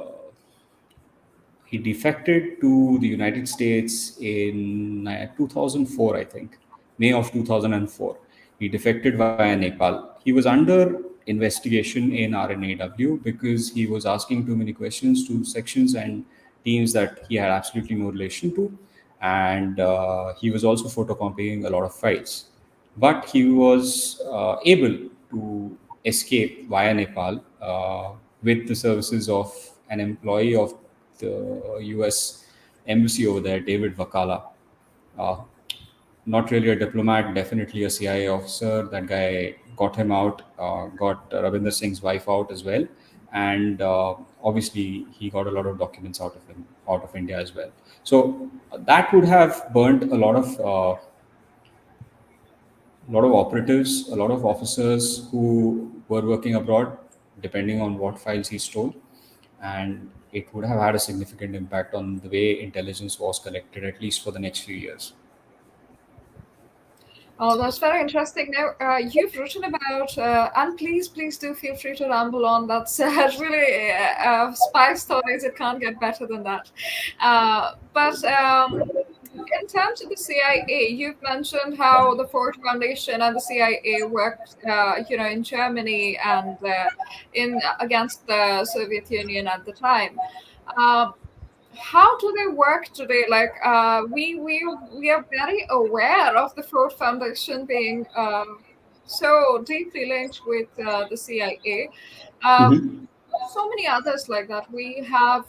he defected to the United States in 2004, I think, May of 2004. He defected via Nepal. He was under investigation in RNAW because he was asking too many questions to sections and teams that he had absolutely no relation to. And he was also photocopying a lot of files. But he was able to escape via Nepal with the services of an employee of the US embassy over there, David Vakala. Uh, Not really a diplomat, definitely a CIA officer. That guy got him out, got Ravinder Singh's wife out as well, and obviously he got a lot of documents out of him, out of India as well. So that would have burnt a lot of operatives, a lot of officers who were working abroad, depending on what files he stole, and it would have had a significant impact on the way intelligence was collected, at least for the next few years. Oh, that's very interesting. Now, you've written about, and please do feel free to ramble on. That's really spy stories. It can't get better than that. But in terms of the CIA, you've mentioned how the Ford Foundation and the CIA worked, in Germany and in against the Soviet Union at the time. Um, how do they work today? Like we are very aware of the Ford Foundation being so deeply linked with the CIA. Mhm. So many others like that. We have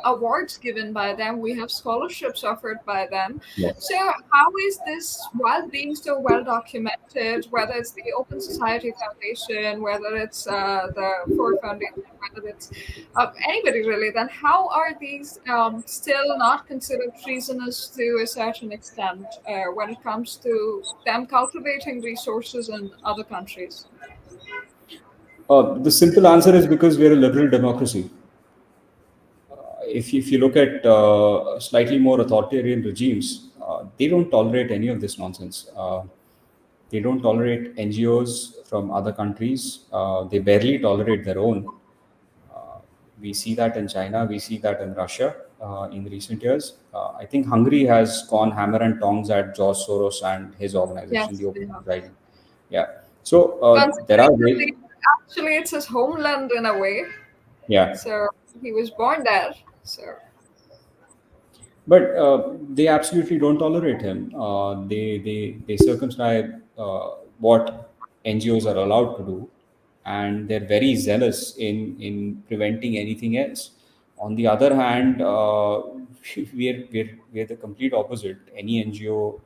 awards given by them. We have scholarships offered by them. Yes. So, how is this, while being so well documented, whether it's the Open Society Foundation, whether it's the Ford Foundation, whether it's anybody really, then how are these still not considered treasonous to a certain extent when it comes to them cultivating resources in other countries? The simple answer is because we're a liberal democracy. If you look at slightly more authoritarian regimes, they don't tolerate any of this nonsense. They don't tolerate NGOs from other countries. They barely tolerate their own. Uh, we see that in China. We see that in Russia in recent years. I think Hungary has gone hammer and tongs at George Soros and his organization, the Yes, they Open have. Society. Yeah. So there Considering are that ways. actually it's his homeland in a way. Yeah. So he was born there. So But they absolutely don't tolerate him. They circumscribe what NGOs are allowed to do, and they're very zealous in preventing anything else. On the other hand, we're the complete opposite. Any NGO,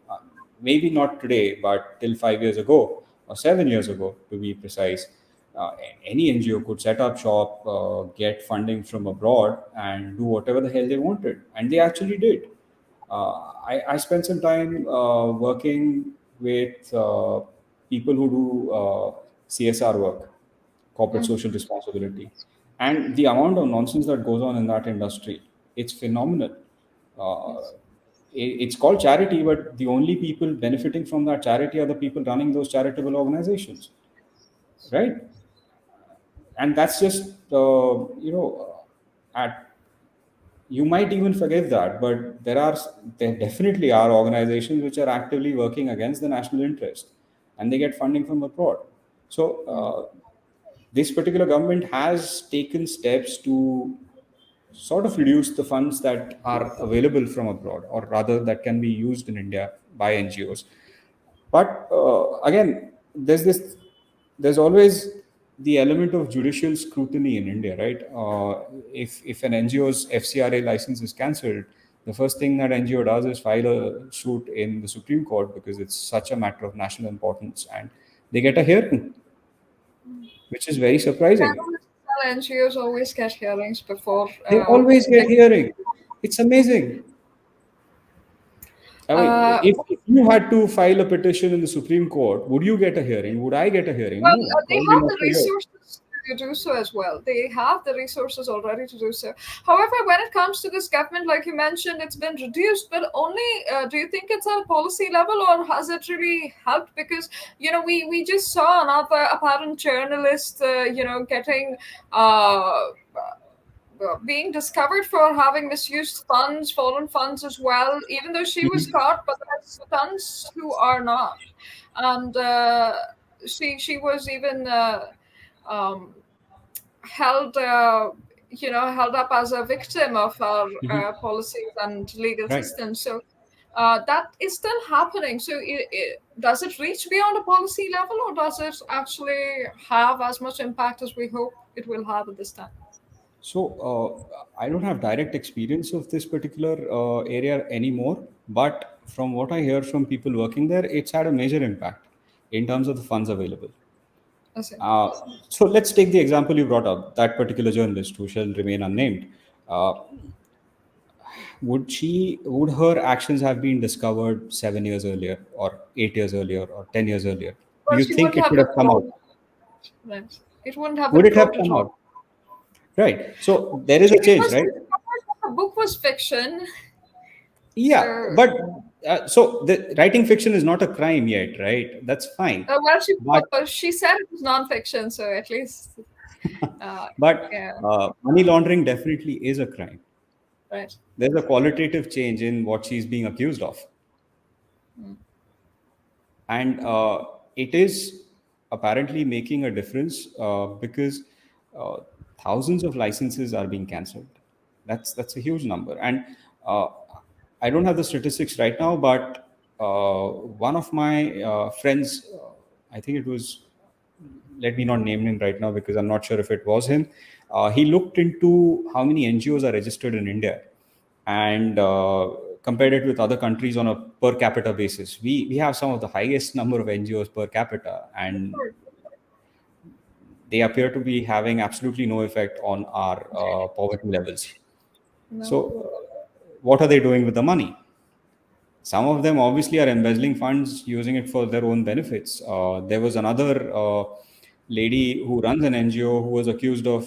maybe not today, but till 5 years ago or 7 years ago, to be precise, any NGO could set up shop, get funding from abroad, and do whatever the hell they wanted, and they actually did. I spent some time working with people who do CSR work, corporate mm, social responsibility, and the amount of nonsense that goes on in that industry, it's phenomenal. Uh, yes, it's called charity, but the only people benefiting from that charity are the people running those charitable organizations, right? And that's just at you might even forgive that, but there definitely are organizations which are actively working against the national interest, and they get funding from abroad. So mm, this particular government has taken steps to sort of reduce the funds that are available from abroad, or rather that can be used in India by NGOs. But again, there's this there's always the element of judicial scrutiny in India, right? If an NGO's FCRA license is cancelled, the first thing that NGO does is file a suit in the Supreme Court because it's such a matter of national importance, and they get a hearing, which is very surprising. NGOs always get hearings before They always get they. hearing. It's amazing. I mean, Uh, if you had to file a petition in the Supreme Court, would you get a hearing? Would I get a hearing? Well, No, they probably have not the for you. resources to do so as well. They have the resources already to do so. However, when it comes to this government, like you mentioned, it's been reduced, but only do you think it's at a policy level or has it really helped? Because, we just saw another apparent journalist, getting. Being discovered for having misused funds, foreign funds as well, even though she was caught, but there's tons who are not. And she was even um, held held up as a victim of our policies and legal Right. system. So that is still happening. So does it reach beyond a policy level, or does it actually have as much impact as we hope it will have at this time? So I don't have direct experience of this particular area anymore, but from what I hear from people working there, it's had a major impact in terms of the funds available. I see. Uh, so let's take the example you brought up, that particular journalist who shall remain unnamed. Uh, would her actions have been discovered 7 years earlier, or 8 years earlier, or 10 years earlier? Do Well, you she think wouldn't it have would been have come out? probed. Right. It wouldn't have Would been it have probed at come all. out? Right. So there is She a change, was right? discovered that the book was fiction. Yeah, So, but so the writing fiction is not a crime yet, right? That's fine. well, But she said it was nonfiction, so at least, uh, but yeah, money laundering definitely is a crime. right. There's a qualitative change in what she's being accused of, Mm. and it is apparently making a difference because uh, thousands of licenses are being cancelled. That's a huge number, and uh, I don't have the statistics right now, but one of my friends, I think it was, let me not name him right now because I'm not sure if it was him. He looked into how many NGOs are registered in India and compared it with other countries on a per capita basis. We have some of the highest number of NGOs per capita, and Sure. they appear to be having absolutely no effect on our poverty levels. No. So, what are they doing with the money? Some of them obviously are embezzling funds, using it for their own benefits. There was another lady who runs an NGO who was accused of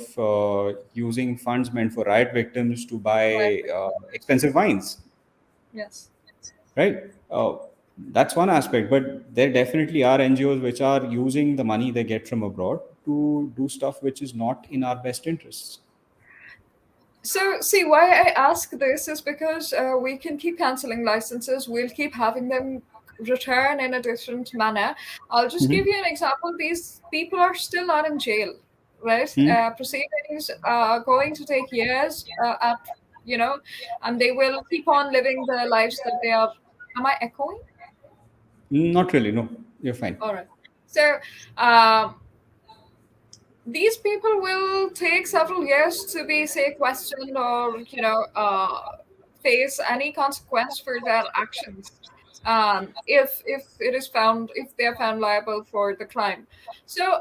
using funds meant for riot victims to Right. buy expensive wines, Yes. right? That's one aspect, but there definitely are NGOs which are using the money they get from abroad to do stuff which is not in our best interests. So, see, why I ask this is because we can keep canceling licenses. We'll keep having them return in a different manner. I'll just give you an example. These people are still not in jail, right? Hmm? Proceedings are going to take years, you know, and they will keep on living the lives that they are. Am I echoing? Not really, no. You're fine. All right. So, um, these people will take several years to be, say, questioned or face any consequence for their actions, if it is found, if they are found liable for the crime. So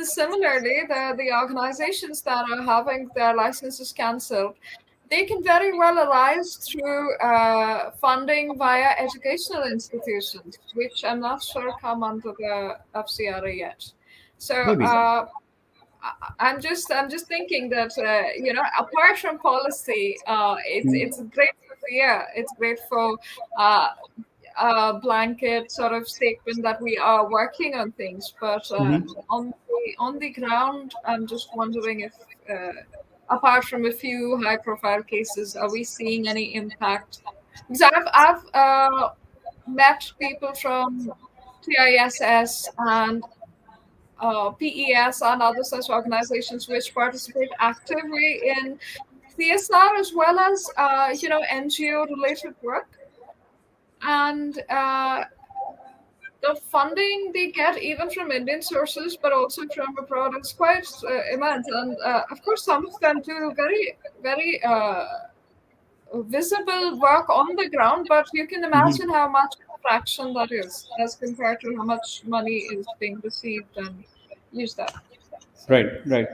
similarly, the organizations that are having their licenses cancelled, they can very well arise through funding via educational institutions, which I'm not sure come under the FCRA yet. So Maybe. I'm just thinking that apart from policy, it's great for it's great for uh, a blanket sort of statement that we are working on things, but on the ground, I'm just wondering if apart from a few high profile cases, are we seeing any impact? Because I've met people from TISS and PES and other such organizations which participate actively in CSR as well as NGO related work. And the funding they get even from Indian sources, but also from abroad, is quite immense. And of course, some of them do very, very visible work on the ground, but you can Mhm. imagine how much of a fraction that is as compared to how much money is being received and used up. So, Right, right.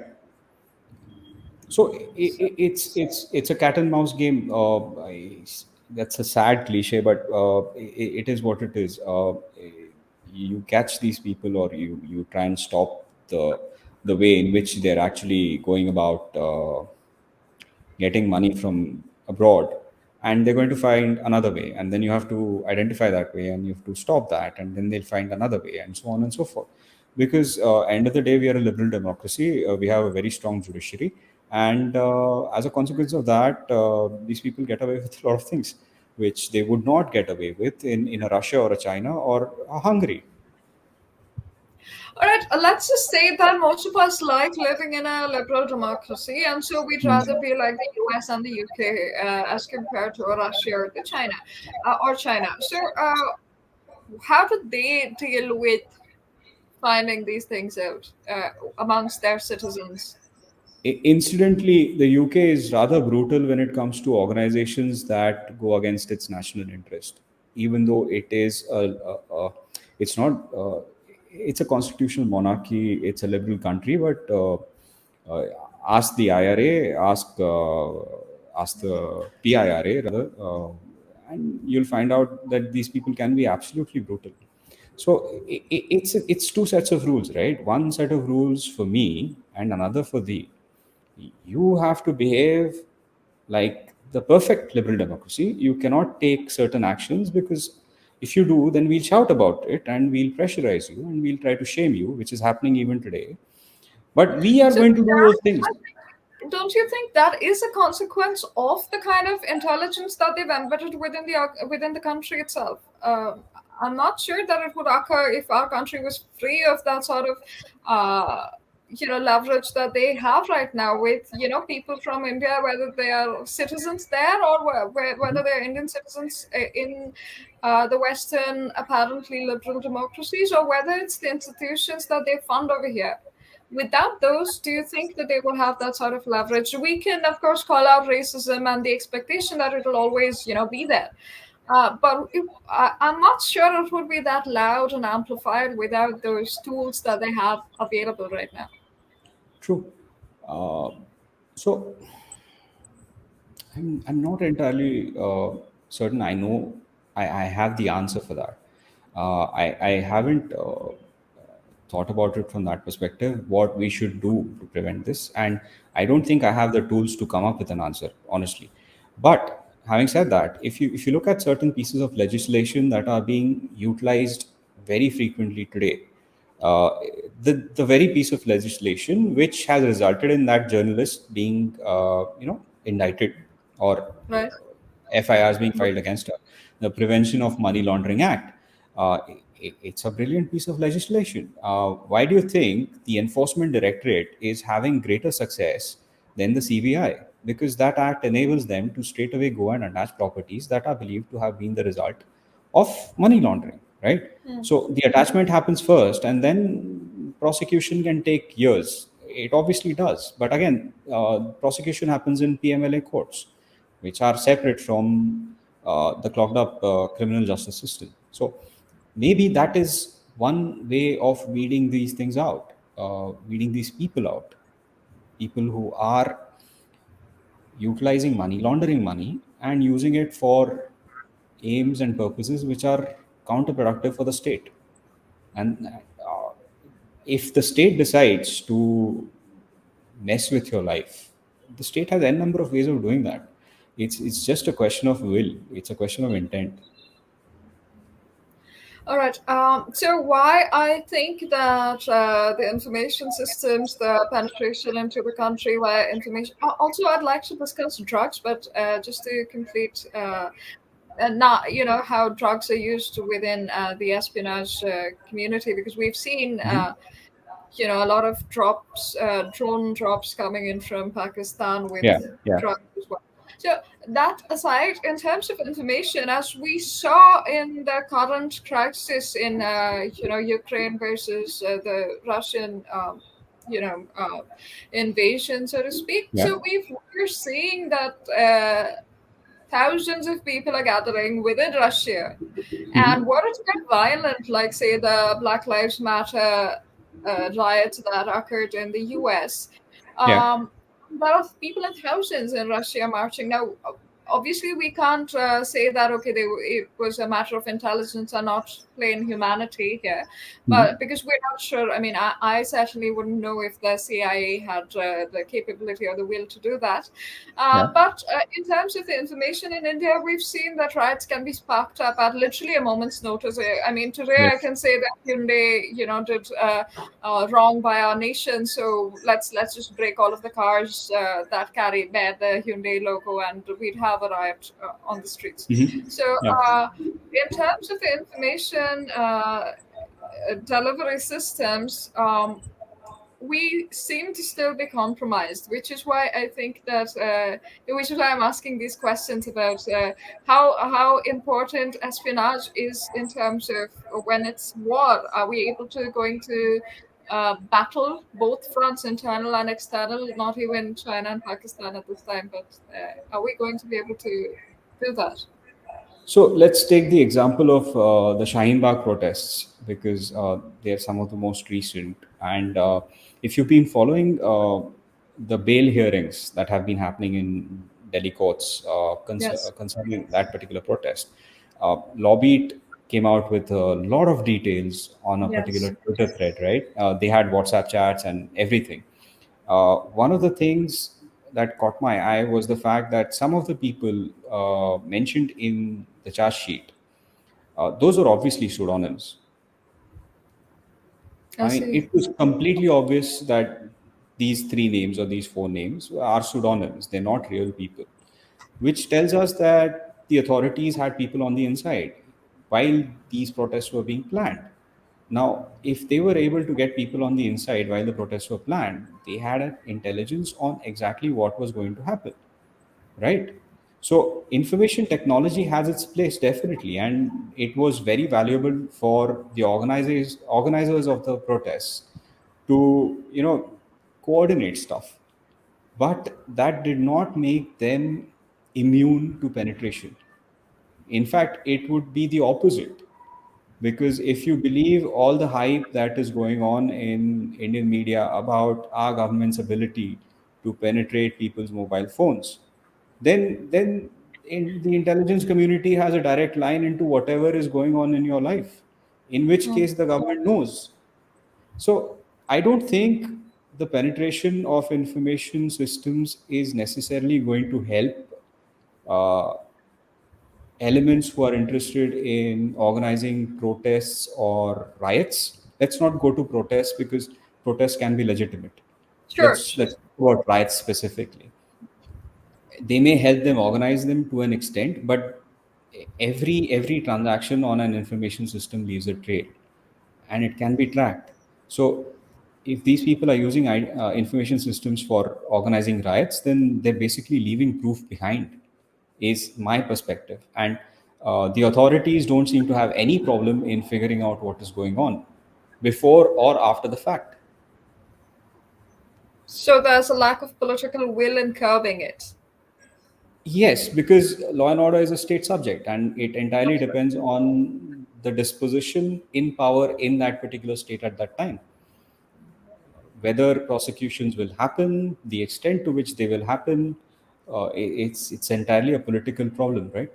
So it's a cat and mouse game. That's a sad cliche, but it is what it is. You catch these people, or you try and stop the way in which they're actually going about getting money from abroad, and they're going to find another way, and then you have to identify that way, and you have to stop that, and then they'll find another way, and so on and so forth. Because end of the day, we are a liberal democracy. We have a very strong judiciary, and as a consequence of that, these people get away with a lot of things which they would not get away with in a Russia or a China or a Hungary. all right, let's just say that most of us like living in a liberal democracy, and so we'd rather be like the US and the UK as compared to Russia or the China or China. So, how do they deal with finding these things out amongst their citizens? Incidentally, the UK is rather brutal when it comes to organizations that go against its national interest. Even though it is it's not, it's a constitutional monarchy, it's a liberal country, but uh, ask the IRA, ask the PIRA rather, and you'll find out that these people can be absolutely brutal. So it's two sets of rules, right? One set of rules for me and another for thee. You have to behave like the perfect liberal democracy. You cannot take certain actions, because if you do, then we'll shout about it and we'll pressurize you and we'll try to shame you, which is happening even today. But we are So going to do those things. don't you think that is a consequence of the kind of intelligence that they've embedded within the country itself? I'm not sure that it would occur if our country was free of that sort of, uh, leverage that they have right now with people from India, whether they are citizens there or whether they're Indian citizens in the Western apparently liberal democracies, or whether it's the institutions that they fund over here. Without those, do you think that they will have that sort of leverage? We can, of course, call out racism and the expectation that it'll always, be there. I'm not sure it would be that loud and amplified without those tools that they have available right now. True. uh, so I'm not entirely certain. I know I have the answer for that. I haven't thought about it from that perspective, what we should do to prevent this. And I don't think I have the tools to come up with an answer, honestly. But having said that, if you look at certain pieces of legislation that are being utilized very frequently today, uh, the very piece of legislation which has resulted in that journalist being indicted, or Right. FIRs being filed against her, the Prevention of Money Laundering Act. It's a brilliant piece of legislation. Why do you think the Enforcement Directorate is having greater success than the CBI? Because that act enables them to straight away go and attach properties that are believed to have been the result of money laundering, right? Hmm. So the attachment happens first, and then prosecution can take years. It obviously does, but again, prosecution happens in PMLA courts, which are separate from the clogged up criminal justice system. So maybe that is one way of weeding these things out, weeding these people who are utilizing money, laundering money, and using it for aims and purposes which are counterproductive for the state. And if the state decides to mess with your life, the state has n number of ways of doing that. It's just a question of will. It's a question of intent. All right. So why I think that the information systems, the penetration into the country via information. Also, I'd like to discuss drugs, but just to complete, and not how drugs are used within the espionage community, because we've seen a lot of drops, drone drops coming in from Pakistan with Yeah, yeah. drugs as well. So that aside, in terms of information, as we saw in the current crisis in Ukraine versus the Russian invasion, so to speak. Yeah. So we're seeing that thousands of people are gathering within Russia, and Hmm. were it to get violent, like say the Black Lives Matter riots that occurred in the US, Yeah. um, there are people in thousands in Russia marching. Now, obviously, we can't say that, okay, it was a matter of intelligence and not plain humanity here, but Hmm. because we're not sure. I mean, I certainly wouldn't know if the CIA had the capability or the will to do that. Yeah. But in terms of the information in India, we've seen that riots can be sparked up at literally a moment's notice. I mean, today I Yes. can say that Hyundai, did wrong by our nation, so let's just break all of the cars that bear the Hyundai logo, and we'd have a riot on the streets. Hmm. So, Yeah. in terms of the information delivery systems, we seem to still be compromised, which is why I think that, which is why I'm asking these questions about how important espionage is in terms of when it's war. Are we able to going to battle both fronts, internal and external? Not even China and Pakistan at this time, but are we going to be able to do that? So let's take the example of the Shaheen Bagh protests because they're some of the most recent. And if you've been following the bail hearings that have been happening in Delhi courts Yes. concerning that particular protest, Lobbyit came out with a lot of details on a Yes. particular Twitter thread, right? They had WhatsApp chats and everything. One of the things that caught my eye was the fact that some of the people mentioned in the charge sheet, those are obviously pseudonyms. I I mean, see. it was completely obvious that these three names or these four names are pseudonyms. They're not real people, which tells us that the authorities had people on the inside while these protests were being planned. Now, if they were able to get people on the inside while the protests were planned, they had an intelligence on exactly what was going to happen, right? So, information technology has its place definitely, and it was very valuable for the organizers of the protests to coordinate stuff, but that did not make them immune to penetration. In fact, it would be the opposite. Because if you believe all the hype that is going on in Indian media about our government's ability to penetrate people's mobile phones, then the intelligence community has a direct line into whatever is going on in your life, in which Mm. case the government knows. So I don't think the penetration of information systems is necessarily going to help elements who are interested in organizing protests or riots. Let's not go to protests because protests can be legitimate. Sure. Let's talk about riots specifically. They may help them organize them to an extent, but every transaction on an information system leaves a trail, and it can be tracked. So if these people are using information systems for organizing riots, then they're basically leaving proof behind, is my perspective. And the authorities don't seem to have any problem in figuring out what is going on before or after the fact. So there's a lack of political will in curbing it. Yes, because law and order is a state subject, and it entirely depends on the disposition in power in that particular state at that time. Whether prosecutions will happen, the extent to which they will happen, it's entirely a political problem, right?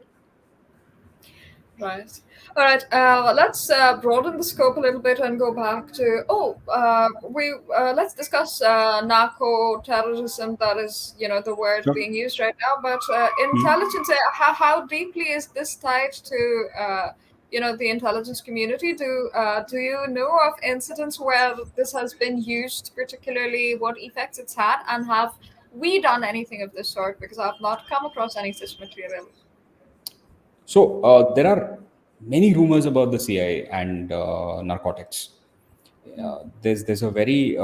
Right. All right. Let's broaden the scope a little bit and go back to we let's discuss narco terrorism. That is, the word Sure. being used right now. But Hmm. intelligence. How deeply is this tied to the intelligence community? Do you know of incidents where this has been used, particularly what effects it's had, and have we done anything of this sort? Because I've not come across any such material. So there are many rumors about the CIA and narcotics. There's a very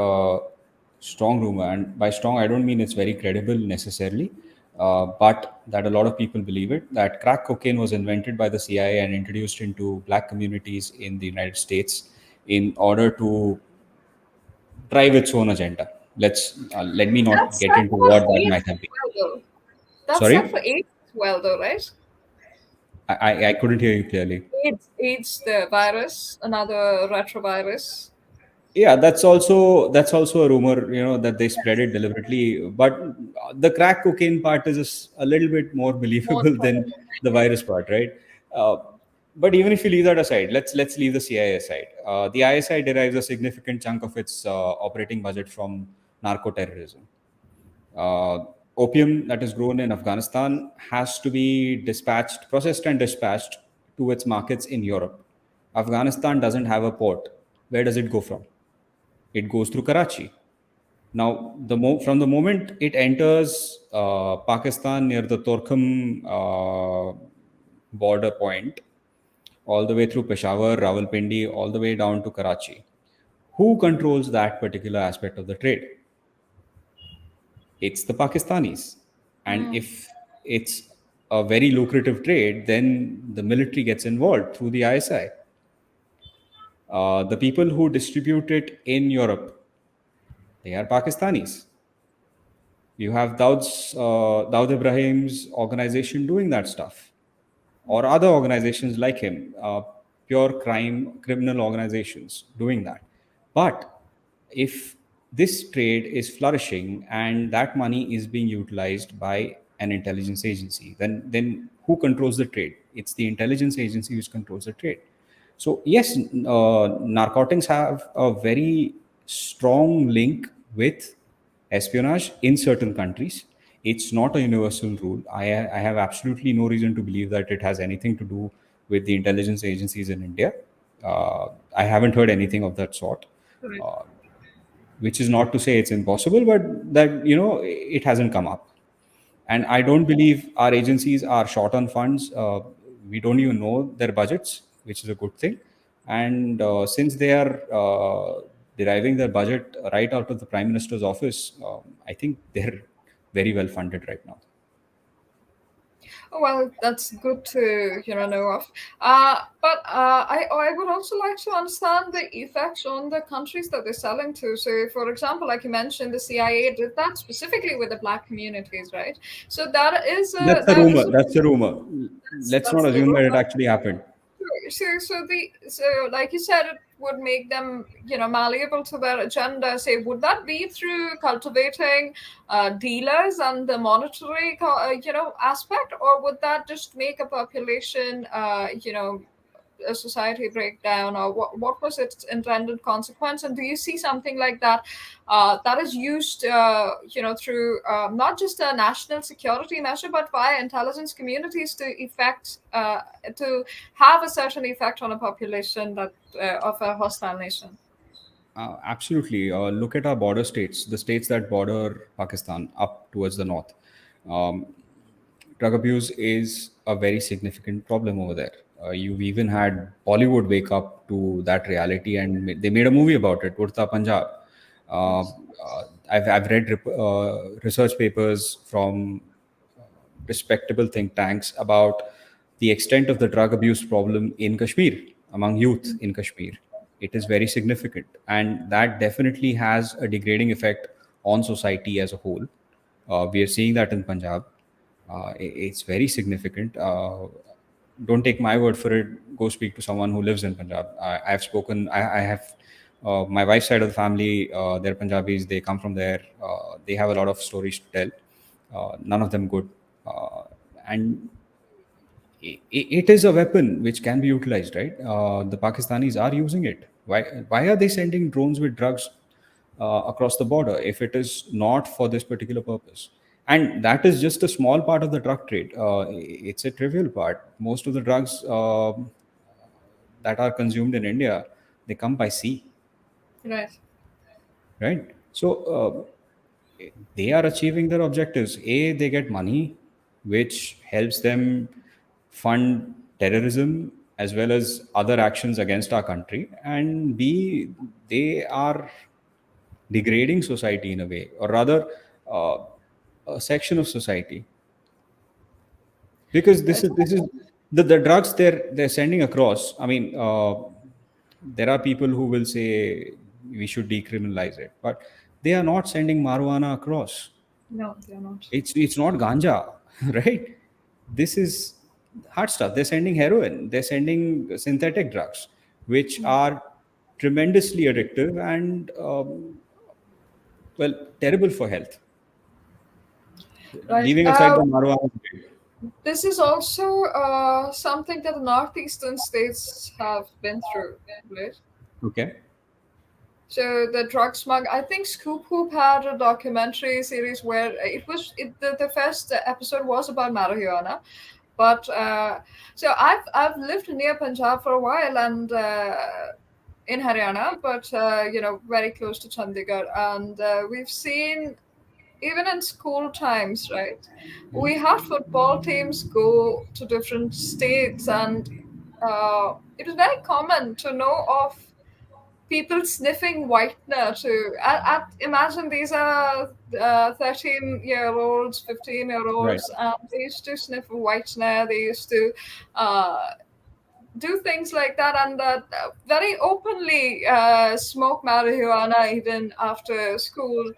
strong rumor, and by strong I don't mean it's very credible necessarily. but that a lot of people believe it, that crack cocaine was invented by the CIA and introduced into black communities in the United States in order to drive its own agenda. Let me not That's get not into for what that AIDS might have been. as well, though. That's not for Sorry, AIDS as well, though, right? I couldn't hear you clearly. AIDS, the virus, another retrovirus. Yeah, that's also a rumor, that they spread it deliberately. But the crack cocaine part is a little bit more More believable than the virus part, right? Uh, but even if you leave that aside, let's leave the CIA aside. The ISI derives a significant chunk of its operating budget from narco terrorism. Uh, Opium that is grown in Afghanistan has to be processed and dispatched to its markets in Europe. Afghanistan doesn't have a port. Where does it go from? It goes through Karachi. Now, from the moment it enters Pakistan near the Torkham border point, all the way through Peshawar, Rawalpindi, all the way down to Karachi, who controls that particular aspect of the trade? It's the Pakistanis. And Mm. if it's a very lucrative trade, then the military gets involved through the ISI. The people who distribute it in Europe, they are Pakistanis. You have Daud Ibrahim's organization doing that stuff, or other organizations like him, pure criminal organizations doing that. But if this trade is flourishing and that money is being utilized by an intelligence agency, then who controls the trade? It's the intelligence agency which controls the trade. So yes, narcotics have a very strong link with espionage in certain countries. It's not a universal rule. I have absolutely no reason to believe that it has anything to do with the intelligence agencies in India. I haven't heard anything of that sort, Right. which is not to say it's impossible, but that it hasn't come up. And I don't believe our agencies are short on funds. We don't even know their budgets, which is a good thing. And since they are deriving their budget right out of the prime minister's office, I think they're very well funded right now. Oh, well, that's good to know of. But I would also like to understand the effects on the countries that they're selling to. So, for example, like you mentioned, the CIA did that specifically with the black communities, right? So That's a that is rumor. a That's a rumor. Let's that's not the assume that it rumor. actually happened. So like you said, it would make them malleable to their agenda. Say, would that be through cultivating dealers and the monetary aspect, or would that just make a population a society breakdown, or what was its intended consequence? And do you see something like that that is used through not just a national security measure but via intelligence communities to effect to have a certain effect on a population that of a hostile nation? Absolutely. Look at our border states, the states that border Pakistan up towards the north. Um, Drug abuse is a very significant problem over there. You've even had Bollywood wake up to that reality, and they made a movie about it, Urta Punjab. Uh, Yes. I've read research papers from respectable think tanks about the extent of the drug abuse problem in Kashmir, among youth in Kashmir. It is very significant, and that definitely has a degrading effect on society as a whole. We are seeing that in Punjab. It's very significant. Don't take my word for it. Go speak to someone who lives in Punjab. I've spoken. I have my wife's side of the family. They're Punjabis. They come from there. They have a lot of stories to tell. None of them good. And it is a weapon which can be utilized, right? The Pakistanis are using it. Why are they sending drones with drugs across the border if it is not for this particular purpose? And that is just a small part of the drug trade. It's a trivial part. Most of the drugs that are consumed in India, they come by sea, Right. right? So they are achieving their objectives. A, they get money, which helps them fund terrorism as well as other actions against our country. And B, they are degrading society in a way, or rather, uh, a section of society. because this is the drugs they're sending across. I mean, there are people who will say we should decriminalize it, but they are not sending marijuana across. No, they're not. It's not ganja, right? This is hard stuff. They're sending heroin. They're sending synthetic drugs, which Mm. are tremendously addictive and well, terrible for health. Right. Leaving aside the marijuana. This is also something that the northeastern states have been through, right? Okay. So the drug smug. I think Scoop Hoop had a documentary series where the first episode was about marijuana, but so I've lived near Punjab for a while and in Haryana, but very close to Chandigarh, and we've seen even in school times, right? We had football teams go to different states, and it was very common to know of people sniffing whitener too. Imagine these are 13-year-olds, 15-year-olds, Right. and they used to sniff whitener. They used to uh, do things like that, and very openly smoke marijuana even after school.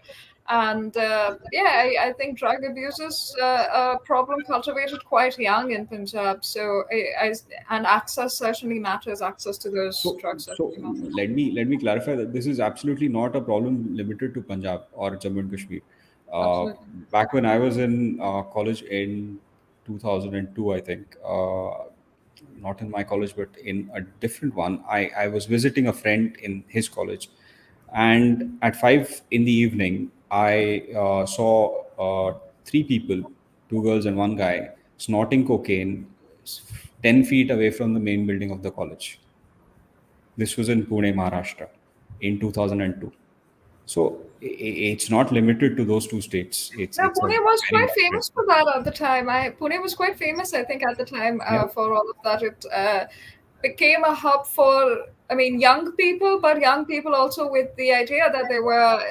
And yeah, I think drug abuse is a problem cultivated quite young in Punjab. So and access certainly matters. Access to those So, drugs so certainly matters. let me clarify that this is absolutely not a problem limited to Punjab or Jammu and Kashmir. Uh, Absolutely. Back when I was in college in 2002, I think, not in my college, but in a different one, I was visiting a friend in his college, and at 5 in the evening, I saw three people, two girls and one guy, snorting cocaine 10 feet away from the main building of the college. This was in Pune, Maharashtra, in 2002. So it's not limited to those two states. Now, It's a Pune was very quite widespread. famous for that at the time. Pune was quite famous, I think, at the time Yeah. for all of that. It became a hub for, I mean, young people, but young people also with the idea that they were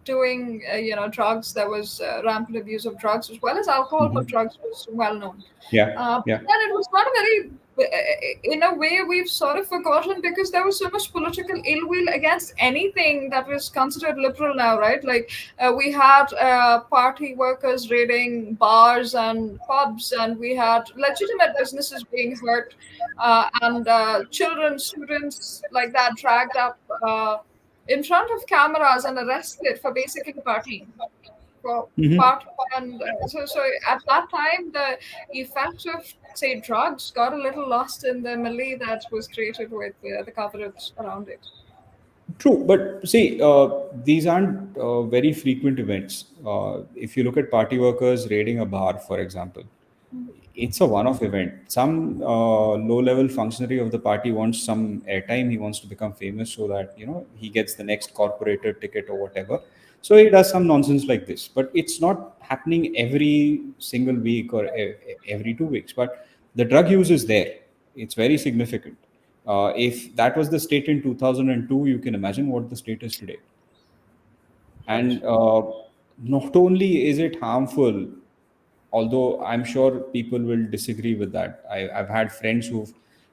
doing, drugs. There was rampant abuse of drugs as well as alcohol, but drugs was well known. Yeah. But Yeah. then it was not a very, in a way, we've sort of forgotten because there was so much political ill will against anything that was considered liberal now, right? Like we had party workers raiding bars and pubs, and we had legitimate businesses being hurt, and children, students like that dragged up in front of cameras and arrested for basically partying for part. And so at that time the effect of say drugs got a little lost in the melee that was created with the coverage around it. True, but see, these aren't very frequent events. If you look at party workers raiding a bar, for example, it's a one-off event. Some low-level functionary of the party wants some airtime. He wants to become famous so that he gets the next corporated ticket or whatever. So he does some nonsense like this. But it's not happening every single week or every 2 weeks. But the drug use is there. It's very significant. If that was the state in 2002, you can imagine what the state is today. Right. And not only is it harmful, although I'm sure people will disagree with that. I've had friends who've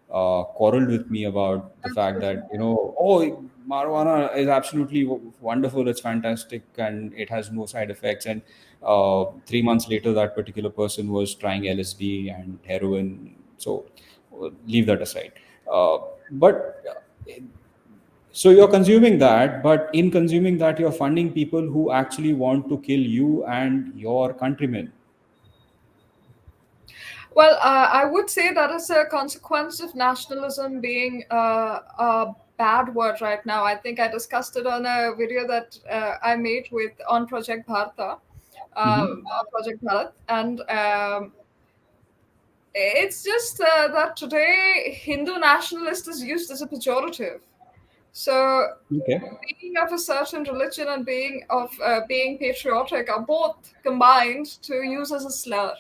quarreled with me about the fact Absolutely. that, oh, marijuana is absolutely wonderful, it's fantastic, and it has no side effects. And 3 months later, that particular person was trying LSD and heroin. So leave that aside. But so you're consuming that, but in consuming that, you're funding people who actually want to kill you and your countrymen. Well, I would say that is a consequence of nationalism being a bad word right now. I think I discussed it on a video that I made with on Project Bharata, on Project Bharat, and it's just that today Hindu nationalist is used as a pejorative. So Okay. being of a certain religion and being patriotic are both combined to use as a slur.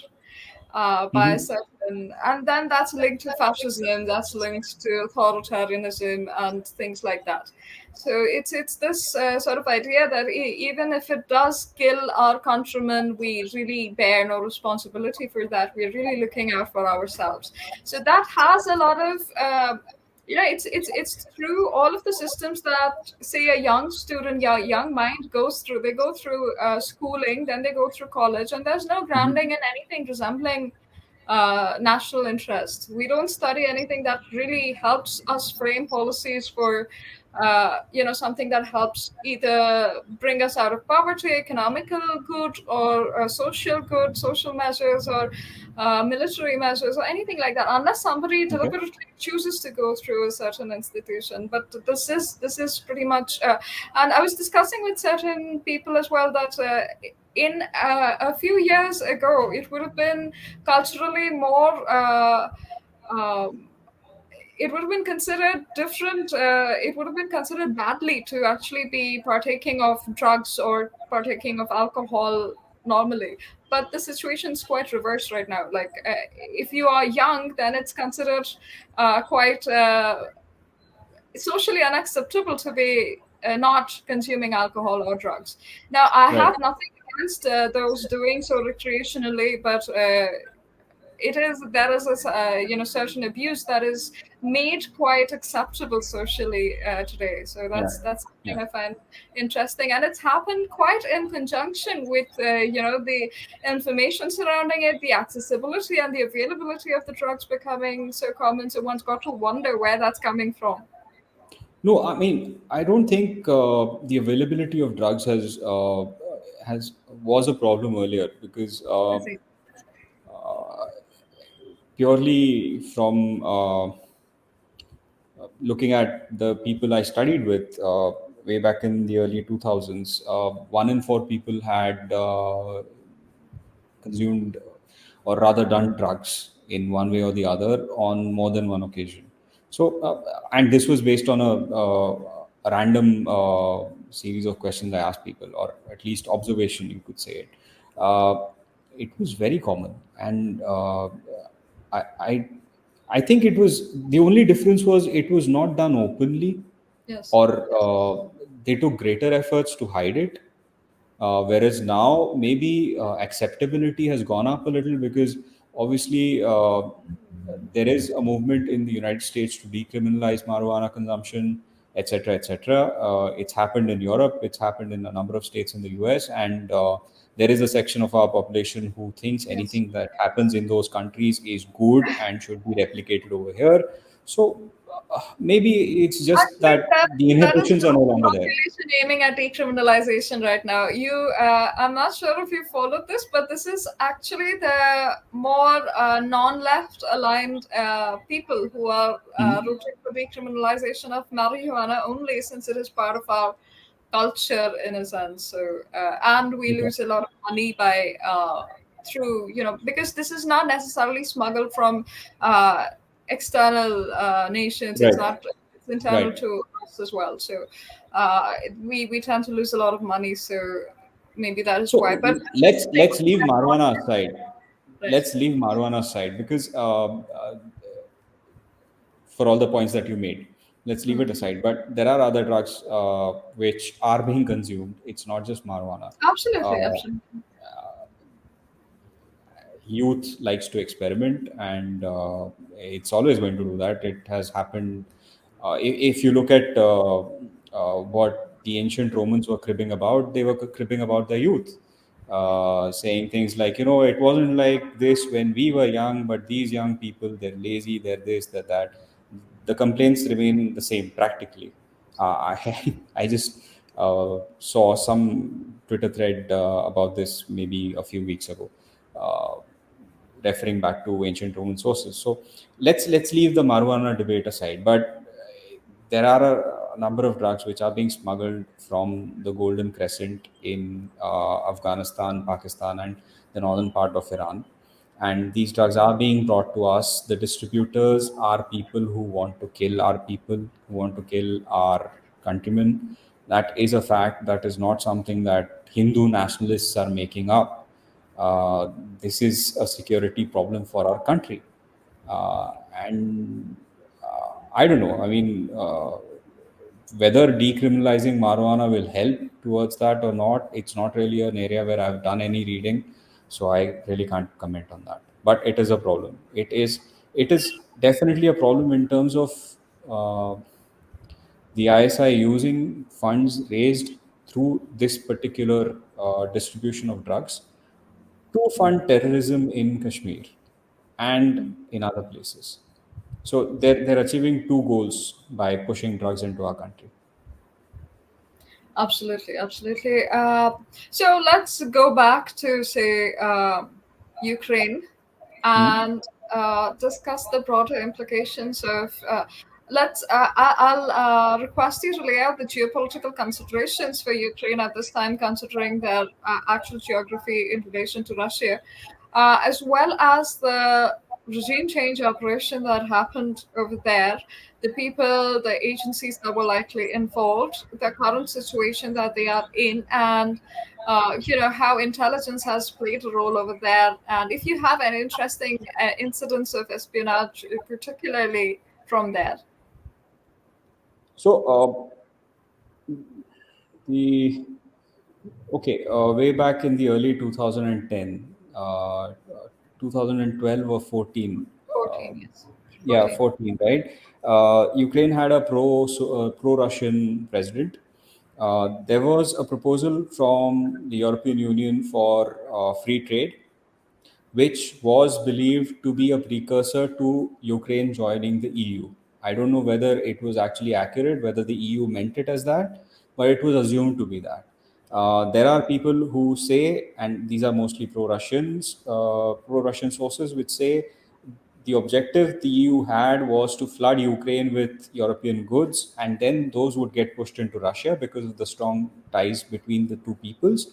by Hmm. certain, and then that's linked to fascism, that's linked to authoritarianism and things like that. So it's this sort of idea that even if it does kill our countrymen, we really bear no responsibility for that. We're really looking out for ourselves. So that has a lot of it's through all of the systems that, say, a young student, young mind goes through. They go through schooling, then they go through college, and there's no grounding in anything resembling national interest. We don't study anything that really helps us frame policies for, something that helps either bring us out of poverty, economical good, or social good, social measures, or military measures, or anything like that, unless somebody Okay. deliberately chooses to go through a certain institution. But this is pretty much, and I was discussing with certain people as well that. In a few years ago, it would have been culturally more um, it would have been considered different. It would have been considered badly to actually be partaking of drugs or partaking of alcohol normally. But the situation is quite reversed right now. Like, if you are young, then it's considered quite socially unacceptable to be not consuming alcohol or drugs. Now, I Right. have nothing against those doing so recreationally, but it is there is a certain abuse that is made quite acceptable socially today. So Yeah. that's Yeah. something I find interesting, and it's happened quite in conjunction with the information surrounding it, the accessibility and the availability of the drugs becoming so common. So one's got to wonder where that's coming from. No, I mean, I don't think the availability of drugs has was a problem earlier because I see. purely from looking at the people I studied with way back in the early 2000s, 1 in 4 people had consumed or rather done drugs in one way or the other on more than one occasion. So, and this was based on a random series of questions I asked people, or at least observation, you could say it. It was very common, and I, I, I think it was the only difference was it was not done openly, Yes. or they took greater efforts to hide it, whereas now maybe acceptability has gone up a little because obviously there is a movement in the United States to decriminalize marijuana consumption, etc., etc. It's happened in Europe, it's happened in a number of states in the US, and there is a section of our population who thinks Yes. anything that happens in those countries is good and should be replicated over here. So maybe it's just Actually, that that the that is inhibitions are no the longer there. population aiming at decriminalization right now. I'm not sure if you followed this, but this is actually the more non-left aligned people who are Mhm. rooting for decriminalization of marijuana only, since it is part of our culture in a sense. So, and we Okay. lose a lot of money by through because this is not necessarily smuggled from uh, external nations. It's Right. not. It's internal Right. to us as well. So, we tend to lose a lot of money. So maybe that is So why. But let's leave marijuana aside. right. Let's leave marijuana aside because for all the points that you made, let's leave it Mm. aside. But there are other drugs which are being consumed. It's not just marijuana. Absolutely, Uh, absolutely. Youth likes to experiment, and it's always going to do that. It has happened. If you look at what the ancient Romans were cribbing about, they were cribbing about the youth, saying things like, it wasn't like this when we were young, but these young people, they're lazy, they're this, they're that. The complaints remain the same practically. I just saw some Twitter thread about this maybe a few weeks ago, uh, referring back to ancient Roman sources. So let's leave the marijuana debate aside. But there are a number of drugs which are being smuggled from the Golden Crescent in Afghanistan, Pakistan, and the northern part of Iran. And these drugs are being brought to us. The distributors are people who want to kill our people, who want to kill our countrymen. That is a fact. That is not something that Hindu nationalists are making up. Uh, this is a security problem for our country. And I don't know. I mean, whether decriminalizing marijuana will help towards that or not, it's not really an area where I've done any reading, so I really can't comment on that. But it is a problem. It is definitely a problem in terms of uh, the ISI using funds raised through this particular distribution of drugs to fund terrorism in Kashmir and in other places. So they're achieving two goals by pushing drugs into our country. Absolutely, absolutely. So let's go back to, say, Ukraine Hmm? and discuss the broader implications of. I'll request you to lay out the geopolitical considerations for Ukraine at this time, considering their actual geography in relation to Russia, as well as the regime change operation that happened over there, the people, the agencies that were likely involved, the current situation that they are in, and how intelligence has played a role over there. And if you have any interesting incidents of espionage, particularly from there. So the okay, way back in the early 2010, 2012 or 14, 14, um, yes. yeah, 14. 14, right? Ukraine had a pro-Russian president. There was a proposal from the European Union for free trade, which was believed to be a precursor to Ukraine joining the EU. I don't know whether it was actually accurate, whether the EU meant it as that, but it was assumed to be that. There are people who say, and these are mostly pro-Russian sources, which say the objective the EU had was to flood Ukraine with European goods, and then those would get pushed into Russia because of the strong ties between the two peoples.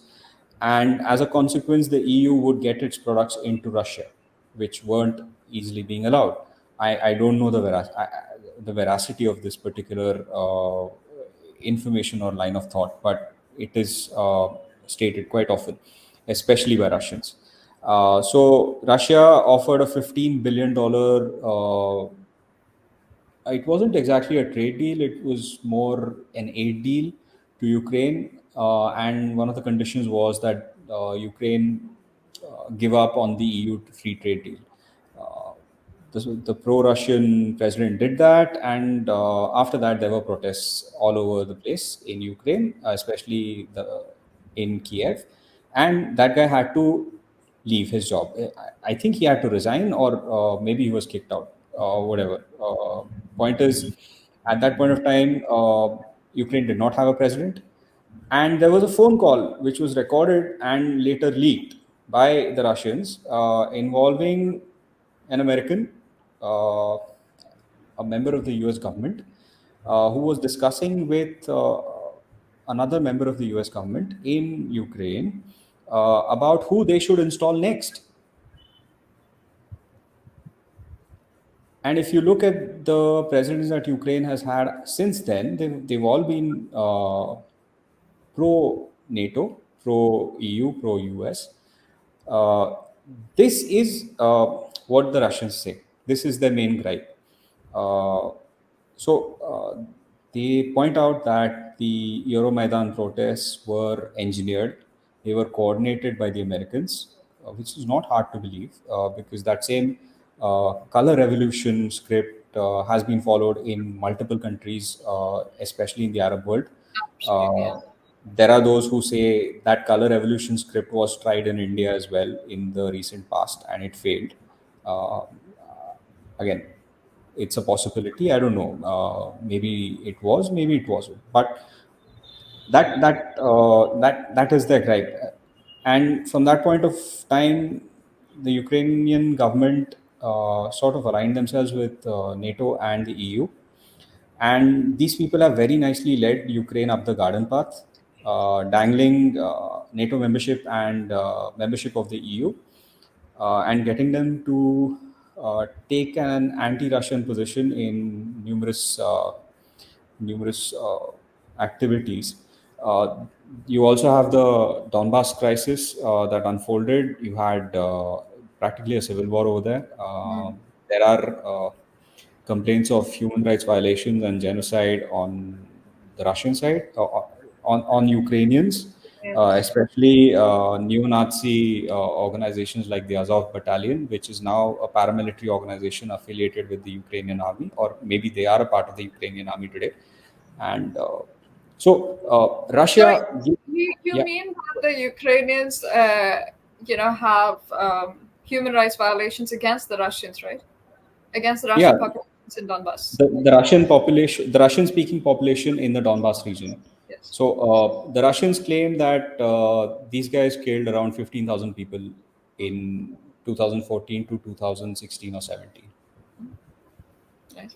And as a consequence, the EU would get its products into Russia, which weren't easily being allowed. I don't know the veracity of this particular information or line of thought, but it is stated quite often, especially by Russians. So Russia offered a $15 billion. It wasn't exactly a trade deal; it was more an aid deal to Ukraine. And one of the conditions was that Ukraine give up on the EU free trade deal. Uh, the pro-Russian president did that, and after that, there were protests all over the place in Ukraine, especially in Kiev, and that guy had to leave his job. I think he had to resign, or maybe he was kicked out, whatever. Point is, at that point of time, Ukraine did not have a president, and there was a phone call which was recorded and later leaked by the Russians involving an American, a member of the US government, who was discussing with another member of the US government in Ukraine about who they should install next. And if you look at the presidents that Ukraine has had since then, they've all been pro NATO, pro EU, pro US. Uh, this is what the Russians say. This is their main gripe. Uh, so they point out that the Euromaidan protests were engineered, they were coordinated by the Americans, which is not hard to believe because that same color revolution script has been followed in multiple countries, especially in the Arab world. Absolutely, Uh, yes. there are those who say that color revolution script was tried in India as well in the recent past and it failed. Uh, Again, it's a possibility. I don't know. Maybe it was, maybe it wasn't. But that is their gripe. And from that point of time, the Ukrainian government sort of aligned themselves with NATO and the EU, and these people have very nicely led Ukraine up the garden path, dangling NATO membership and membership of the EU, and getting them to take an anti-Russian position in numerous activities. Uh, You also have the Donbass crisis that unfolded. You had practically a civil war over there. Mm. There are complaints of human rights violations and genocide on the Russian side, on Ukrainians, Yes. especially neo-Nazi organizations like the Azov Battalion, which is now a paramilitary organization affiliated with the Ukrainian army, or maybe they are a part of the Ukrainian army today. And So Russia, you yeah, mean that the Ukrainians, have human rights violations against the Russians, right? Against the yeah, Russian populations in Donbass. the Russian population, the Russian speaking population in the Donbass region. Yes. So the Russians claim that these guys killed around 15,000 people in 2014 to 2016 or 17. Right.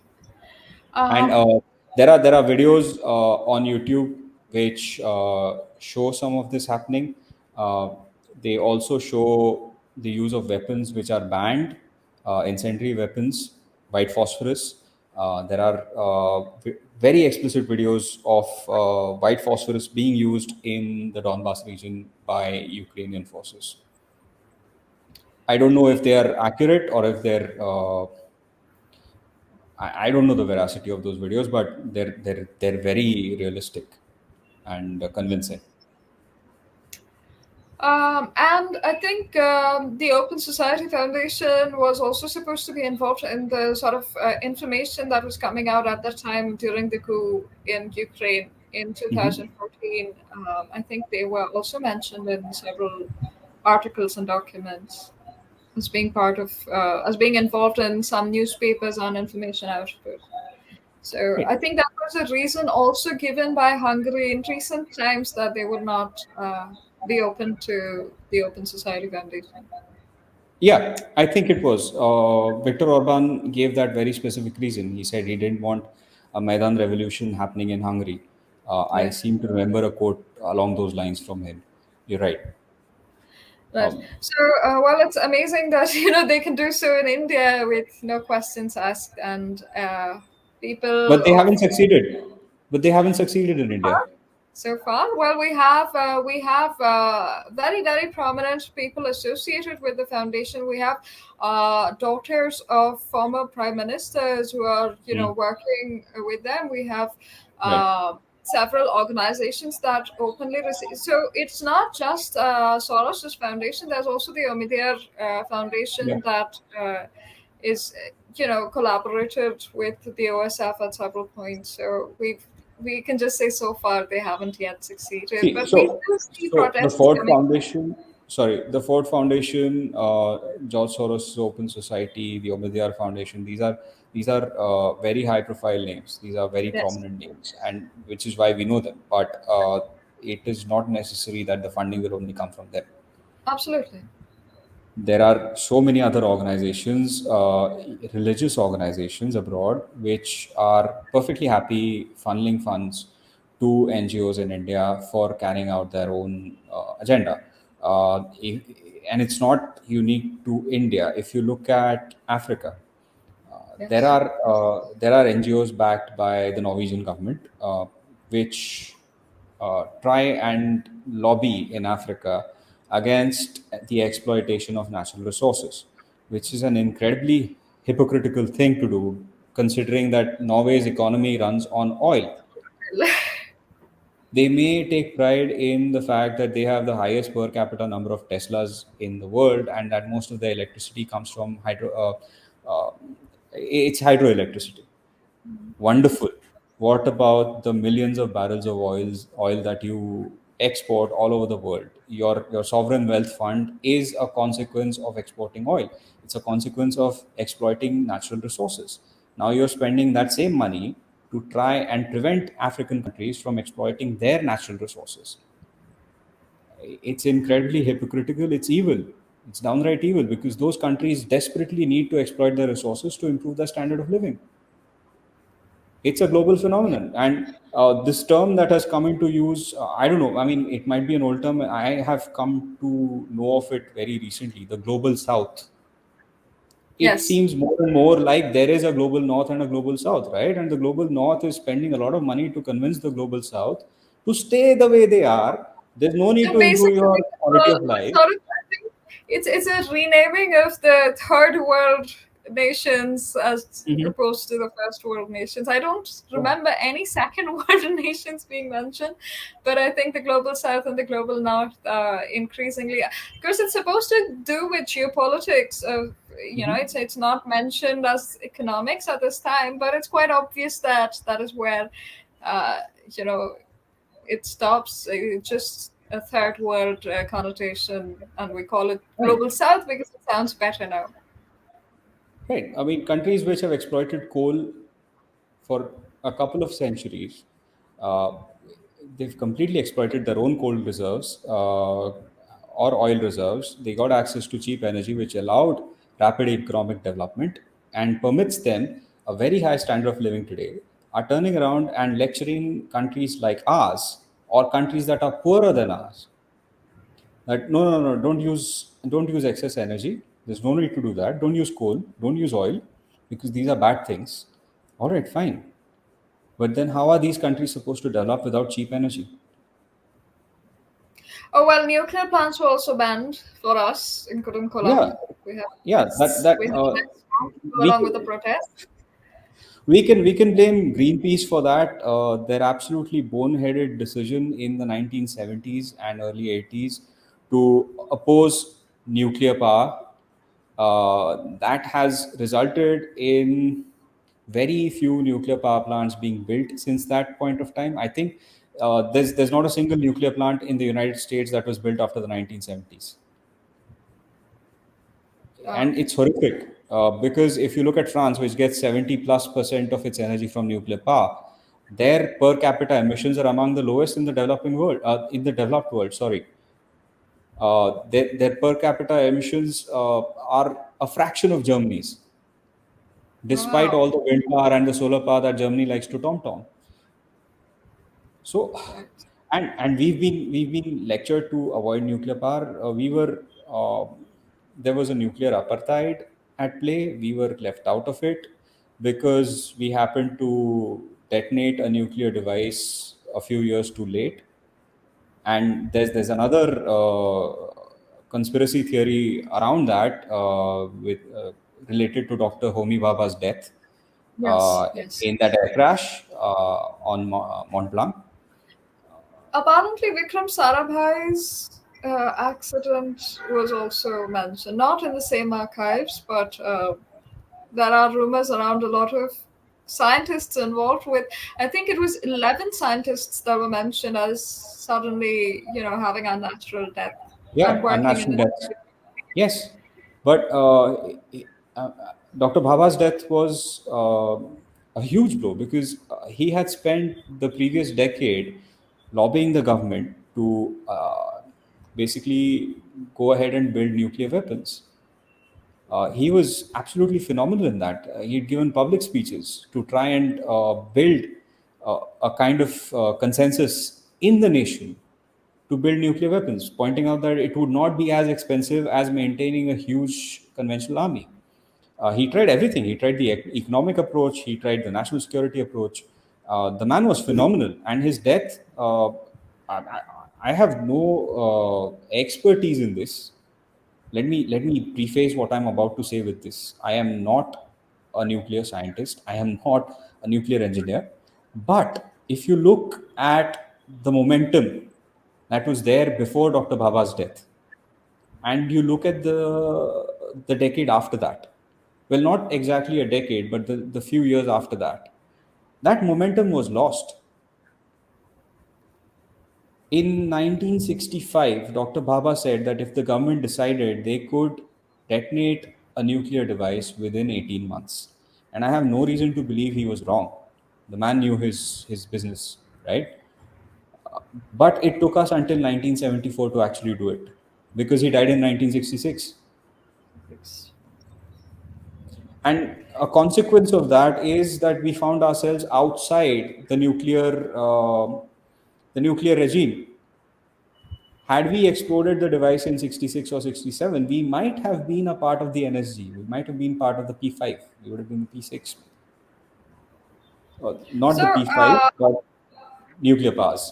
And Um, there are videos on YouTube which show some of this happening. Uh, they also show the use of weapons which are banned, incendiary weapons, white phosphorus. There are very explicit videos of white phosphorus being used in the Donbass region by Ukrainian forces. I don't know if they are accurate or if they're I don't know the veracity of those videos, but they're very realistic and convincing. and I think the Open Society Foundation was also supposed to be involved in the sort of information that was coming out at that time during the coup in Ukraine in Hmm. 2014. I think they were also mentioned in several articles and documents as being part of, as being involved in some newspapers and information output. So I think that was a reason also given by Hungary in recent times that they would not be open to the Open Society Foundation. Yeah, I think it was. Viktor Orban gave that very specific reason. He said he didn't want a Maidan revolution happening in Hungary. I Yes, seem to remember a quote along those lines from him. You're right. right. Um, So well, it's amazing that they can do so in India with no questions asked, and people but they of haven't succeeded. But they haven't succeeded in India. so far, well, we have very prominent people associated with the foundation. We have daughters of former prime ministers who are Hmm. working with them. We have Right. several organizations that openly receive. So it's not just Soros's foundation. There's also the Omidyar Yeah. Foundation that is collaborated with the OSF at several points. So we can just say so far they haven't yet succeeded, See, but we still see the protests Ford coming. Foundation, sorry, the Ford Foundation, George Soros Open Society, the Omidyar Foundation. These are very high-profile names. These are very Yes, prominent names, and which is why we know them. But it is not necessary that the funding will only come from them. absolutely. There are so many other organizations, religious organizations abroad, which are perfectly happy funneling funds to NGOs in India for carrying out their own agenda. And it's not unique to India. If you look at Africa, Yes. there are NGOs backed by the Norwegian government, which try and lobby in Africa against the exploitation of natural resources, which is an incredibly hypocritical thing to do, considering that Norway's economy runs on oil. They may take pride in the fact that they have the highest per capita number of Teslas in the world, and that most of the electricity comes from it's hydroelectricity. Wonderful. What about the millions of barrels of oil that you export all over the world? Your sovereign wealth fund is a consequence of exporting oil. It's a consequence of exploiting natural resources. Now you're spending that same money to try and prevent African countries from exploiting their natural resources. It's incredibly hypocritical. It's evil. It's downright evil because those countries desperately need to exploit their resources to improve their standard of living. It's a global phenomenon, and this term that has come into use, I don't know, I mean, it might be an old term. I have come to know of it very recently, the global south. It Yes. seems more and more like there is a global north and a global south, right? And the global north is spending a lot of money to convince the global south to stay the way they are. There's no need So to improve basically, your quality of what life. sort of I think it's a renaming of the third world nations as Mhm. opposed to the first world nations. I don't Yeah. remember any second world nations being mentioned, but I think the global south and the global north increasingly, because it's supposed to do with geopolitics. Of Mhm. it's not mentioned as economics at this time, but it's quite obvious that that is where uh, you know it stops. It's just a third world connotation, and we call it Right. global south because it sounds better now. Right. I mean, countries which have exploited coal for a couple of centuries, uh, they've completely exploited their own coal reserves or oil reserves. They got access to cheap energy, which allowed rapid economic development and permits them a very high standard of living today, are turning around and lecturing countries like ours or countries that are poorer than ours that no, don't use excess energy. There's no need to do that. Don't use coal, don't use oil, because these are bad things. All right, fine. But then how are these countries supposed to develop without cheap energy? Oh well, nuclear plants were also banned for us in Yeah, Kudankulam. We have yeah. That that we have next to go we along with the protest. we can blame Greenpeace for that. Their absolutely boneheaded decision in the 1970s and early 80s to oppose nuclear power. That has resulted in very few nuclear power plants being built since that point of time. I think there's not a single nuclear plant in the United States that was built after the 1970s, and it's horrific because if you look at France, which gets 70+% of its energy from nuclear power, their per capita emissions are among the lowest in the developing world. In the developed world, sorry, their per capita emissions are a fraction of Germany's, despite Wow. all the wind power and the solar power that Germany likes to tom. So, Right. and we've been lectured to avoid nuclear power. There was a nuclear apartheid at play. We were left out of it because we happened to detonate a nuclear device a few years too late. And there's another conspiracy theory around that with related to Dr. Homi Bhabha's death Yes. Yes. in that air crash on Mont Blanc. Apparently, Vikram Sarabhai's accident was also mentioned, not in the same archives, but there are rumors around a lot of scientists involved with. I think it was 11 scientists that were mentioned as suddenly, having a natural death and Yeah, working in unnatural the deaths. nuclear. Yes, but Dr. Bhaba's death was a huge blow because he had spent the previous decade lobbying the government to basically go ahead and build nuclear weapons. He was absolutely phenomenal in that. He had given public speeches to try and build a kind of consensus in the nation to build nuclear weapons, pointing out that it would not be as expensive as maintaining a huge conventional army. He tried everything. He tried the economic approach. He tried the national security approach. The man was phenomenal, and his death. I, I I have no expertise in this. Let me preface what I'm about to say with this. I am not a nuclear scientist. I am not a nuclear engineer. But if you look at the momentum that was there before Dr. Bhaba's death, and you look at the decade after that, well, not exactly a decade, but the few years after that, that momentum was lost. In 1965, Dr. Bhabha said that if the government decided, they could detonate a nuclear device within 18 months. And I have no reason to believe he was wrong. The man knew his business, right? But it took us until 1974 to actually do it because he died in 1966. And a consequence of that is that we found ourselves outside the nuclear regime. Had we exploded the device in 66 or 67, we might have been a part of the NSG. We might have been part of the P5. We would have been the P6. Not So, the P5, but nuclear powers.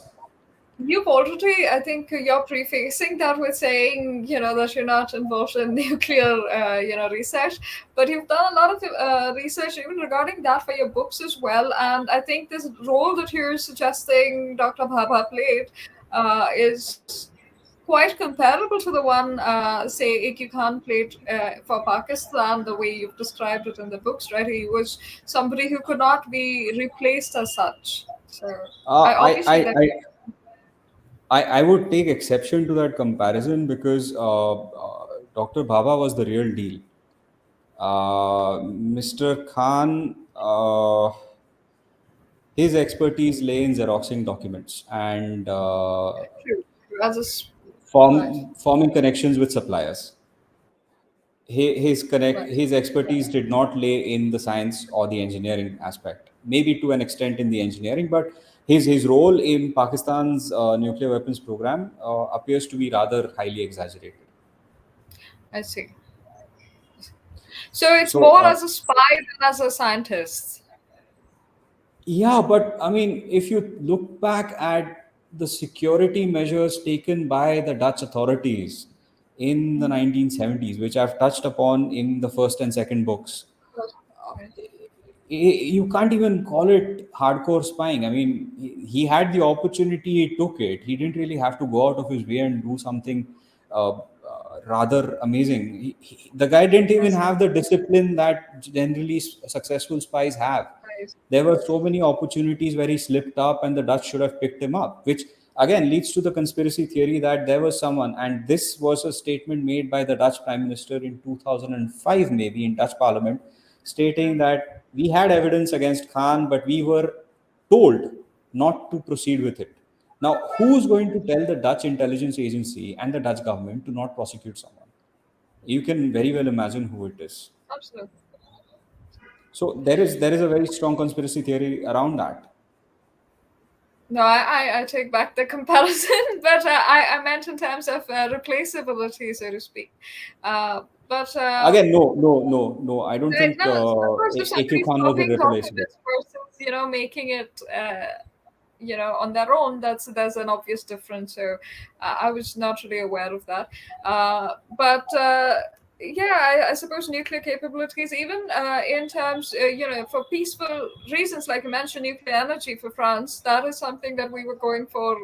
you've already, I think you're prefacing that with saying, that you're not involved in nuclear, research, but you've done a lot of research even regarding that for your books as well. And I think this role that you're suggesting Dr. Bhabha played is quite comparable to the one, say, Iki Khan played for Pakistan, the way you've described it in the books, right? He was somebody who could not be replaced as such. So Uh, I I, obviously I, that. I, I would take exception to that comparison because Dr. Bhabha was the real deal. Mr. Khan, his expertise lay in xeroxing documents and True. As a right, forming connections with suppliers. right. His expertise did not lay in the science or the engineering aspect. Maybe to an extent in the engineering, but his role in Pakistan's nuclear weapons program appears to be rather highly exaggerated. I see. So it's So more as a spy than as a scientist. yeah, but I mean, if you look back at the security measures taken by the Dutch authorities in the Mhm. 1970s, which I've touched upon in the first and second books, Right. you can't even call it hardcore spying. I mean, he had the opportunity, he took it. He didn't really have to go out of his way and do something rather amazing. The guy didn't I even see. have the discipline that generally successful spies have. Right. There were so many opportunities where he slipped up and the Dutch should have picked him up, which again leads to the conspiracy theory that there was someone, and this was a statement made by the Dutch Prime Minister in 2005, maybe in Dutch Parliament, stating that we had evidence against Khan, but we were told not to proceed with it. Now, who's going to tell the Dutch intelligence agency and the Dutch government to not prosecute someone? You can very well imagine who it is. Absolutely. So there is a very strong conspiracy theory around that. No, I take back the comparison, but I meant in terms of replaceability, so to speak. But Again, no. I don't right, think no, of course, if AQ somebody's Khan was copying irreplaceable. documents versus making it on their own, there's an obvious difference. So I was not really aware of that. But yeah, I suppose nuclear capabilities, even in terms, for peaceful reasons, like you mentioned, nuclear energy for France, that is something that we were going for,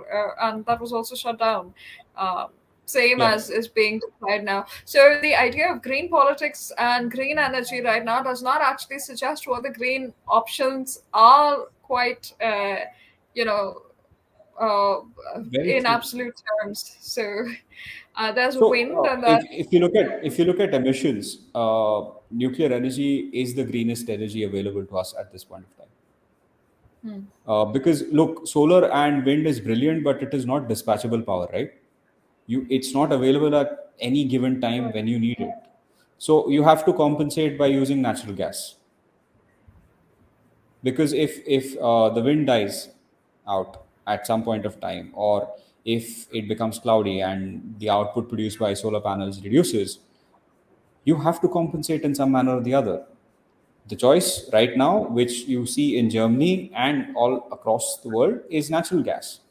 and that was also shut down. Um, Same Yeah, as being applied now. So the idea of green politics and green energy right now does not actually suggest what the green options are quite, you know, uh, very in true. absolute terms. So there's So wind and that. if you look at emissions, nuclear energy is the greenest energy available to us at this point of time. Hmm. Because look, solar and wind is brilliant, but it is not dispatchable power, right? It's not available at any given time when you need it. So you have to compensate by using natural gas. Because if the wind dies out at some point of time, or if it becomes cloudy and the output produced by solar panels reduces, you have to compensate in some manner or the other. The choice right now, which you see in Germany and all across the world, is natural gas,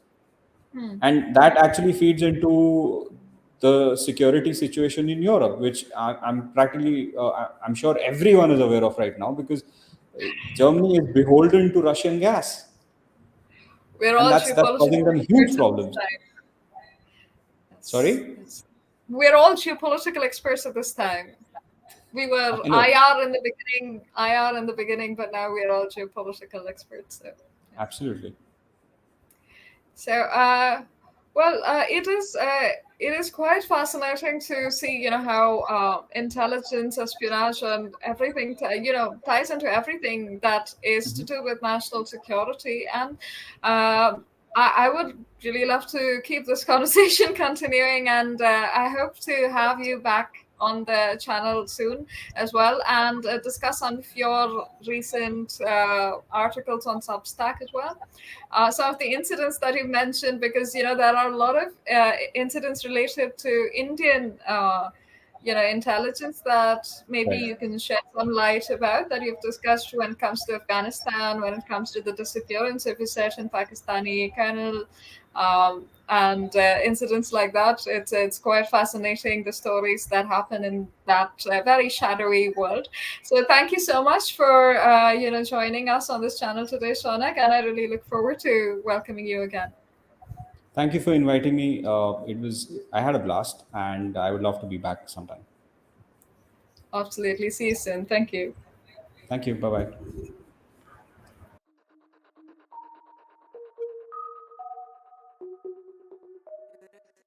Hmm. and that actually feeds into the security situation in Europe, which I'm practically, I'm sure everyone is aware of right now, because Germany is beholden to Russian gas, We're and all that's causing geopolitical them huge experts at this problems. time. Yes, Sorry, yes. We're all geopolitical experts at this time. We were I know, IR in the beginning, but now we're all geopolitical experts. So. Yeah. absolutely. So, well, it is quite fascinating to see, how intelligence, espionage, and everything, ties into everything that is to Mhm. do with national security. And I would really love to keep this conversation continuing, and I hope to have you back on the channel soon as well, and discuss some of your recent articles on Substack as well, some of the incidents that you mentioned, because there are a lot of incidents related to Indian intelligence that maybe Right. you can shed some light about that you've discussed when it comes to Afghanistan, when it comes to the disappearance of a certain Pakistani colonel, and incidents like that. It's quite fascinating, the stories that happen in that very shadowy world. So thank you so much for joining us on this channel today, Shaunak, and I really look forward to welcoming you again. Thank you for inviting me. I had a blast, and I would love to be back sometime. Absolutely. See you soon. Thank you. Thank you. Bye bye.